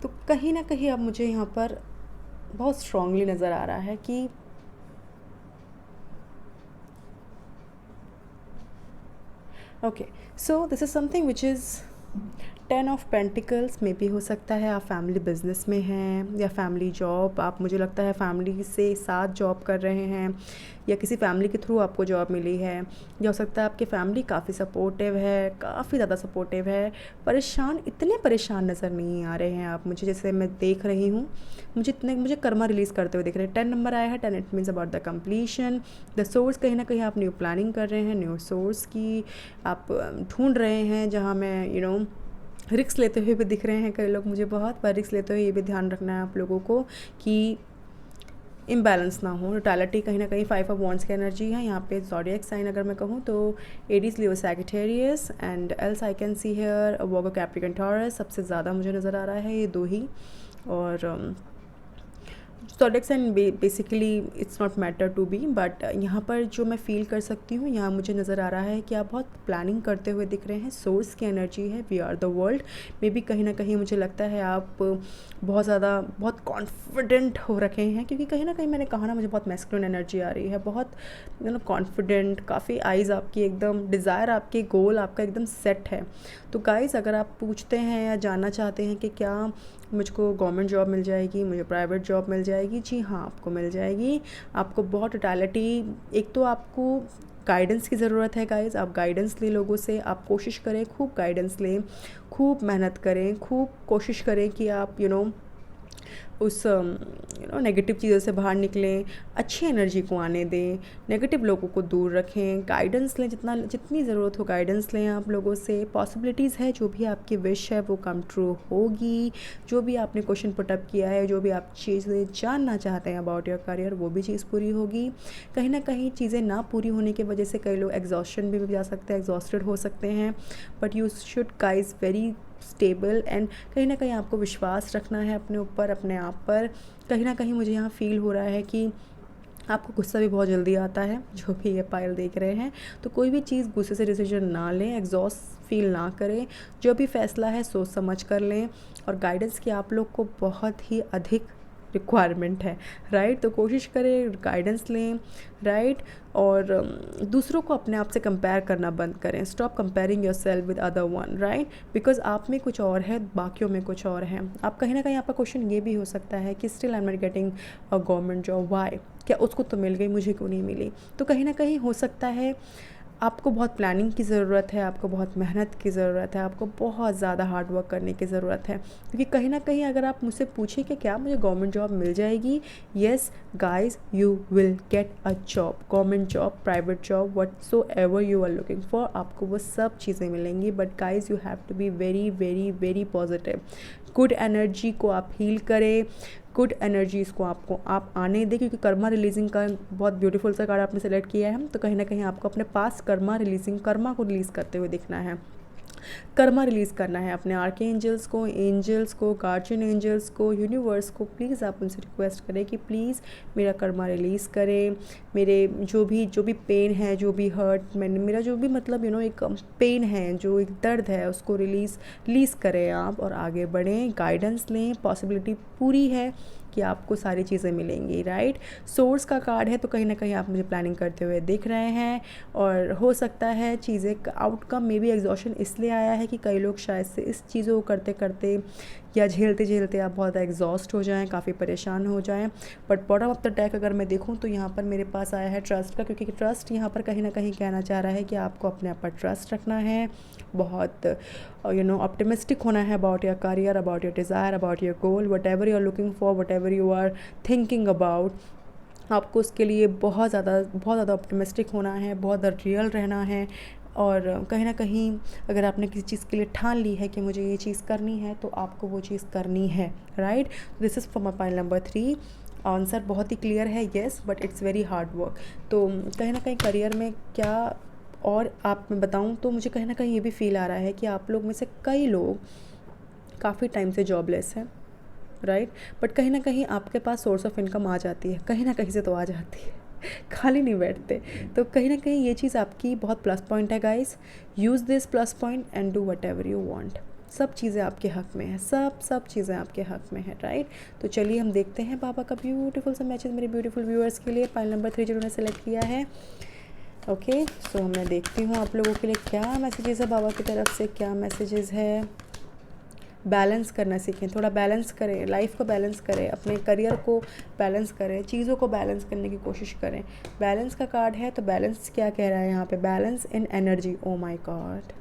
तो कहीं ना कहीं अब मुझे यहाँ पर बहुत स्ट्रांगली नज़र आ रहा है कि okay, so this is something which is 10 of pentacles में भी हो सकता है। आप फैमिली बिजनेस में हैं या फैमिली जॉब, आप मुझे लगता है फैमिली से साथ जॉब कर रहे हैं या किसी फैमिली के थ्रू आपको जॉब मिली है, या हो सकता है आपकी फैमिली काफ़ी सपोर्टिव है, काफ़ी ज़्यादा सपोर्टिव है। इतने परेशान नज़र नहीं आ रहे हैं आप मुझे, जैसे मैं देख रही हूँ मुझे कर्मा रिलीज़ करते हुए दिख रहे हैं। 10 नंबर आया है, 10 it means about the completion, the source. कहीं ना कहीं आप न्यू प्लानिंग कर रहे हैं, न्यू सोर्स की आप ढूंढ रहे हैं, जहाँ मैं रिक्स लेते हुए भी दिख रहे हैं कई लोग मुझे। बहुत बार रिक्स लेते हुए ये भी ध्यान रखना है आप लोगों को कि इम्बैलेंस ना हो। टोटैलिटी कहीं ना कहीं 5 ऑफ वॉन्ड्स की एनर्जी है यहाँ पे। ज़ोडिएक साइन अगर मैं कहूँ तो Aries, Leo, Sagittarius and else I can see here Virgo, Capricorn, taurus. सबसे ज़्यादा मुझे नज़र आ रहा है ये दो ही। और zodiac sign basically it's not matter to be, but यहाँ पर जो मैं फील कर सकती हूँ, यहाँ मुझे नज़र आ रहा है कि आप बहुत प्लानिंग करते हुए दिख रहे हैं। सोर्स की एनर्जी है, वी आर द वर्ल्ड में भी कहीं ना कहीं मुझे लगता है आप बहुत कॉन्फिडेंट हो रखे हैं, क्योंकि कहीं ना कहीं मैंने कहा ना मुझे बहुत मैस्कुलिन एनर्जी आ रही है, बहुत कॉन्फिडेंट, काफ़ी आइज़ आपकी एकदम, डिज़ायर आपके, गोल आपका एकदम सेट है। तो गाइज़ अगर आप पूछते हैं या जानना चाहते हैं कि क्या मुझको गवर्नमेंट जॉब मिल जाएगी, मुझे प्राइवेट जॉब मिल जाएगी, जी हाँ आपको मिल जाएगी। आपको बहुत टोटैलिटी, एक तो आपको गाइडेंस की ज़रूरत है गाइज़, आप गाइडेंस लें लोगों से, आप कोशिश करें खूब गाइडेंस लें, खूब मेहनत करें, खूब कोशिश करें कि आप उस नेगेटिव चीज़ों से बाहर निकलें, अच्छी एनर्जी को आने दें, नेगेटिव लोगों को दूर रखें, गाइडेंस लें, जितनी ज़रूरत हो गाइडेंस लें आप लोगों से। पॉसिबिलिटीज़ है, जो भी आपकी विश है वो कम ट्रू होगी। जो भी आपने क्वेश्चन पुटअप किया है, जो भी आप चीज़ें जानना चाहते हैं अबाउट योर करियर, वो भी चीज़ पूरी होगी। कहीं ना कहीं चीज़ें ना पूरी होने की वजह से कई लोग एग्जॉस्शन भी जा सकते हैं, एग्जॉस्टेड हो सकते हैं, but you should guys very stable and कहीं ना कहीं आपको विश्वास रखना है अपने ऊपर, अपने आप पर। कहीं ना कहीं मुझे यहाँ फील हो रहा है कि आपको गुस्सा भी बहुत जल्दी आता है, जो भी ये पायल देख रहे हैं। तो कोई भी चीज़ गुस्से से डिसीजन ना लें, एग्जॉस्ट फील ना करें, जो भी फैसला है सोच समझ कर लें। और गाइडेंस की आप लोग को बहुत ही अधिक रिक्वायरमेंट है, राइट। तो कोशिश करें गाइडेंस लें, राइट। और दूसरों को अपने आप से कंपेयर करना बंद करें। Stop comparing your self with other one, right, because आप में कुछ और है, बाकियों में कुछ और है। आप कहीं ना कहीं आपका क्वेश्चन ये भी हो सकता है कि still I am not getting a government job, why, क्या उसको तो मिल गई, मुझे क्यों नहीं मिली। तो कहीं ना कहीं हो सकता है आपको बहुत प्लानिंग की ज़रूरत है, आपको बहुत मेहनत की ज़रूरत है, आपको बहुत ज़्यादा हार्ड वर्क करने की ज़रूरत है। क्योंकि कहीं ना कहीं अगर आप मुझसे पूछें कि क्या मुझे गवर्नमेंट जॉब मिल जाएगी, yes guys you will get a job, government job, private job, whatsoever you are looking for, आपको वो सब चीज़ें मिलेंगी। But guys you have to be very very very positive. Good energy को आप हील करें, गुड एनर्जीज़ को आप आने दें, क्योंकि कर्मा रिलीजिंग का बहुत ब्यूटीफुल सा कार्ड आपने सेलेक्ट किया है। तो कहीं ना कहीं आपको अपने पास कर्मा को रिलीज़ करते हुए दिखना है। कर्मा रिलीज़ करना है अपने आर्क एंजल्स को, गार्जियन एंजल्स को, यूनिवर्स को। प्लीज़ आप उनसे रिक्वेस्ट करें कि प्लीज़ मेरा कर्मा रिलीज़ करें, मेरे जो भी पेन है, जो भी हर्ट, मेरा जो भी मतलब एक पेन है, जो एक दर्द है, उसको रिलीज़ करें आप और आगे बढ़ें, गाइडेंस लें। पॉसिबिलिटी पूरी है कि आपको सारी चीज़ें मिलेंगी, राइट। सोर्स का कार्ड है, तो कहीं ना कहीं आप मुझे प्लानिंग करते हुए दिख रहे हैं और हो सकता है चीज़ें का आउटकम में भी एग्जॉशन इसलिए आया है कि कई लोग शायद से इस चीज़ों को करते करते या झेलते झेलते आप बहुत एग्जॉस्ट हो जाएं, काफ़ी परेशान हो जाएं। But bottom of the deck अगर मैं देखूं तो यहाँ पर मेरे पास आया है ट्रस्ट का, क्योंकि ट्रस्ट यहाँ पर कहीं ना कहीं कहना चाह रहा है कि आपको अपने आप पर ट्रस्ट रखना है, बहुत ऑप्टिमिस्टिक होना है about your career, about your desire, about your goal, whatever you are looking for, whatever you are thinking about. आपको उसके लिए बहुत ज़्यादा ऑप्टिमिस्टिक होना है, बहुत रियल रहना है। और कहीं ना कहीं अगर आपने किसी चीज़ के लिए ठान ली है कि मुझे ये चीज़ करनी है, तो आपको वो चीज़ करनी है, right. This is for my pile number 3। Answer बहुत ही क्लियर है, yes, but it's very hard work. तो कहीं ना कहीं करियर में क्या, और आप मैं बताऊँ तो मुझे कहीं ना कहीं ये भी फील आ रहा है कि आप लोग में से कई लोग काफ़ी टाइम से जॉबलेस हैं, राइट। बट कहीं ना कहीं आपके पास सोर्स ऑफ इनकम आ जाती है, कहीं ना कहीं से तो आ जाती है, खाली नहीं बैठते। तो कहीं ना कहीं ये चीज़ आपकी बहुत प्लस पॉइंट है guys. Use this plus point and do what ever you want. सब चीज़ें आपके हक़ में है, सब चीज़ें आपके हक़ में है, राइट। तो चलिए हम देखते हैं बाबा का ब्यूटीफुल सा मैसेज मेरे ब्यूटीफुल व्यूअर्स के लिए। पाइल नंबर 3 जिन्होंने सेलेक्ट किया है, ओके। सो मैं देखती हूँ आप लोगों के लिए क्या मैसेजेस है बाबा की तरफ से, क्या मैसेजेस है। बैलेंस करना सीखें, थोड़ा बैलेंस करें, लाइफ को बैलेंस करें, अपने करियर को बैलेंस करें, चीज़ों को बैलेंस करने की कोशिश करें। बैलेंस का कार्ड है, तो बैलेंस क्या कह रहा है यहाँ पे, balance in energy. Oh my God,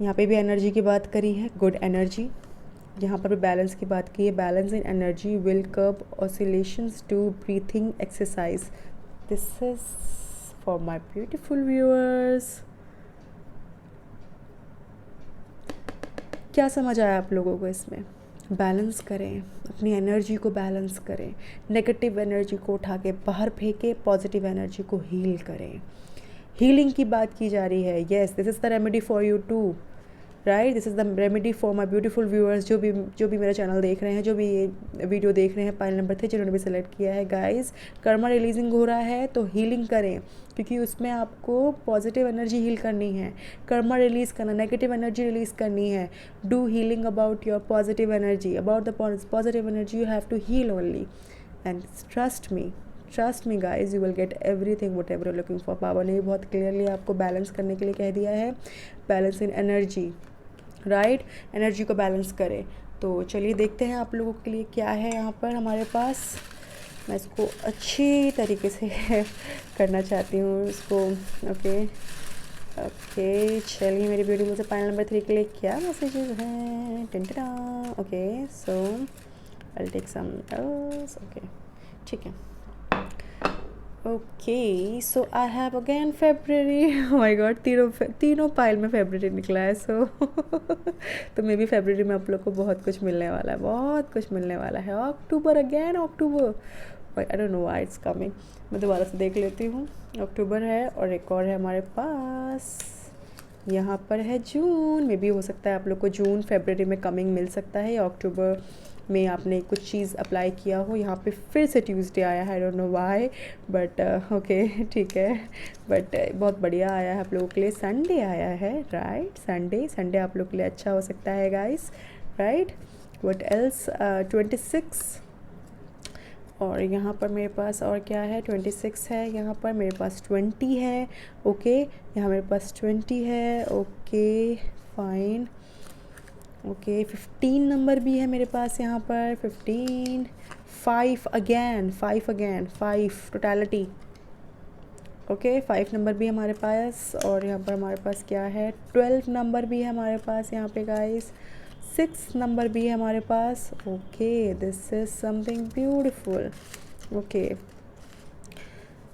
यहाँ पे भी एनर्जी की बात करी है, गुड एनर्जी। यहाँ पर भी बैलेंस की बात की है, balance in energy will curb oscillations to breathing exercise. This is for my beautiful viewers. क्या समझ आया आप लोगों को इसमें? बैलेंस करें, अपनी एनर्जी को बैलेंस करें, नेगेटिव एनर्जी को उठा के बाहर फेंके, पॉजिटिव एनर्जी को हील करें। हीलिंग की बात की जा रही है, yes, this is the remedy for you too, right. This is the remedy for my beautiful viewers, जो भी मेरा चैनल देख रहे हैं, जो भी ये वीडियो देख रहे हैं, पाइल नंबर 3 जिन्होंने भी सेलेक्ट किया है, गाइस कर्मा रिलीजिंग हो रहा है, तो हीलिंग करें, क्योंकि उसमें आपको पॉजिटिव एनर्जी हील करनी है, कर्मा रिलीज़ करना, नेगेटिव एनर्जी रिलीज़ करनी है। Do healing about your positive energy, about the positive energy you have to heal only, and trust me guys, you will get everything whatever you looking for. बाबा ने बहुत clearly आपको balance करने के लिए कह दिया है, balance in energy, right. Energy को बैलेंस करें। तो चलिए देखते हैं आप लोगों के लिए क्या है यहाँ पर हमारे पास। मैं इसको अच्छी तरीके से करना चाहती हूँ इसको, ओके। चलिए मेरी ब्यूटीफुल से पाइल नंबर 3 के लिए क्या मैसेजेस हैं, टिंटिना, okay. So I take some else, okay, ठीक है। Okay, so I have again February. oh my god, तीनों पाइल में फेब्रवरी निकला है। सो तो मे बी फेब्रवरी में आप लोग को बहुत कुछ मिलने वाला है, बहुत कुछ मिलने वाला है। October, again October, I don't know why it's coming. मैं दोबारा से देख लेती हूँ। अक्टूबर है और एक और है हमारे पास, यहाँ पर है जून। मे बी हो सकता है आप लोग को जून फेब्रवरी में कमिंग मिल सकता है, या अक्टूबर में आपने कुछ चीज़ अप्लाई किया हो। यहाँ पे फिर से ट्यूसडे आया है, आई don't know why, but okay, ठीक है। बट बहुत बढ़िया आया है आप लोगों के लिए। संडे आया है, राइट, संडे आप लोग के लिए अच्छा हो सकता है गाइस, राइट। व्हाट एल्स, 26, और यहाँ पर मेरे पास और क्या है, 26 है, यहाँ पर मेरे पास 20 है, ओके। यहाँ मेरे पास 20 है, ओके, फाइन, ओके। 15 नंबर भी है मेरे पास यहाँ पर, 15, 5 अगेन, 5 टोटलिटी, ओके। 5 नंबर भी हमारे पास, और यहाँ पर हमारे पास क्या है, 12 नंबर भी है हमारे पास यहाँ पे गाइस, 6 नंबर भी है हमारे पास, okay. This is something beautiful, okay.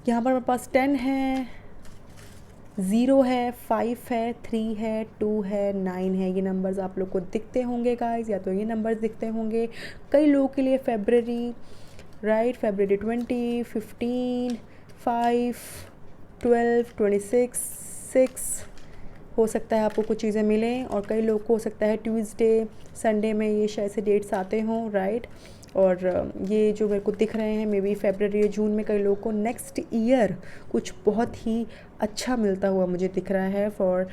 यहाँ पर हमारे पास 10 है, 0 है, 5 है, 3 है, 2 है, 9 है। ये नंबर्स आप लोग को दिखते होंगे गाइस, या तो ये नंबर्स दिखते होंगे कई लोगों के लिए। फेब्रवरी, राइट, फेब्रवरी 20, 15, 5, 12, 26, 6, हो सकता है आपको कुछ चीज़ें मिलें, और कई लोग को हो सकता है ट्यूसडे संडे में ये शायद से डेट्स आते हों, राइट। और ये जो मेरे को दिख रहे हैं मे बी फरवरी या जून में कई लोगों को नेक्स्ट ईयर कुछ बहुत ही अच्छा मिलता हुआ मुझे दिख रहा है। फॉर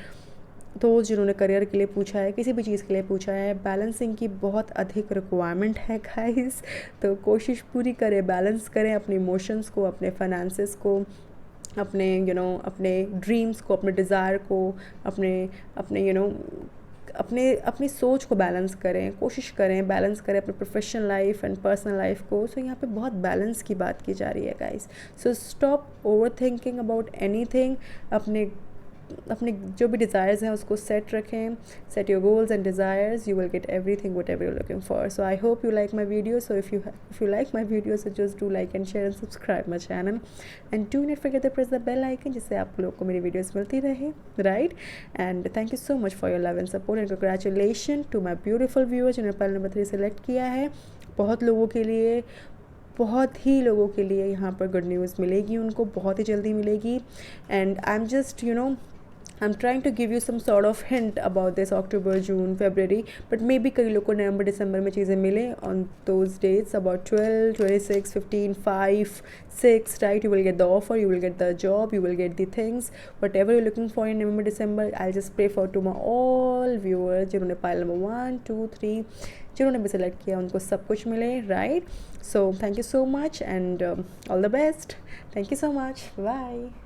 तो जिन्होंने करियर के लिए पूछा है, किसी भी चीज़ के लिए पूछा है, बैलेंसिंग की बहुत अधिक रिक्वायरमेंट है गाइस। तो कोशिश पूरी करें, बैलेंस करें अपने इमोशंस को, अपने फाइनेंसेस को, अपने अपने ड्रीम्स को, अपने डिज़ायर को, अपने अपने अपनी सोच को बैलेंस करें, कोशिश करें बैलेंस करें अपने professional life and personal life को। सो यहाँ पे बहुत बैलेंस की बात की जा रही है guys. So stop overthinking about anything. अपने जो भी डिज़ायर्स हैं उसको सेट रखें, set your goals and desires, you will get everything whatever you looking for. So I hope you like my video. So if you like my video, so just do like and share and subscribe my channel and do not forget to press the bell icon, जिससे आप लोग को मेरी videos मिलती रहे, right. And thank you so much for your love and support and congratulation to my beautiful viewers जिन्होंने पहले number 3 select किया है। बहुत लोगों के लिए, बहुत ही लोगों के लिए यहाँ पर गुड न्यूज़ मिलेगी, उनको बहुत ही जल्दी मिलेगी। And I am just I'm trying to give you some sort of hint about this October, June, February, but maybe कई लोग को नवंबर दिसंबर में चीज़ें मिले on those dates about 12, 26, 15, 5, 6, right? You will get the offer, you will get the job, you will get the things, whatever you're looking for in November, December. I'll just pray for to my all viewers जिन्होंने pile number 1, 2, 3 जिन्होंने भी select किया उनको सब कुछ मिले, right? So thank you so much and all the best. Thank you so much. Bye.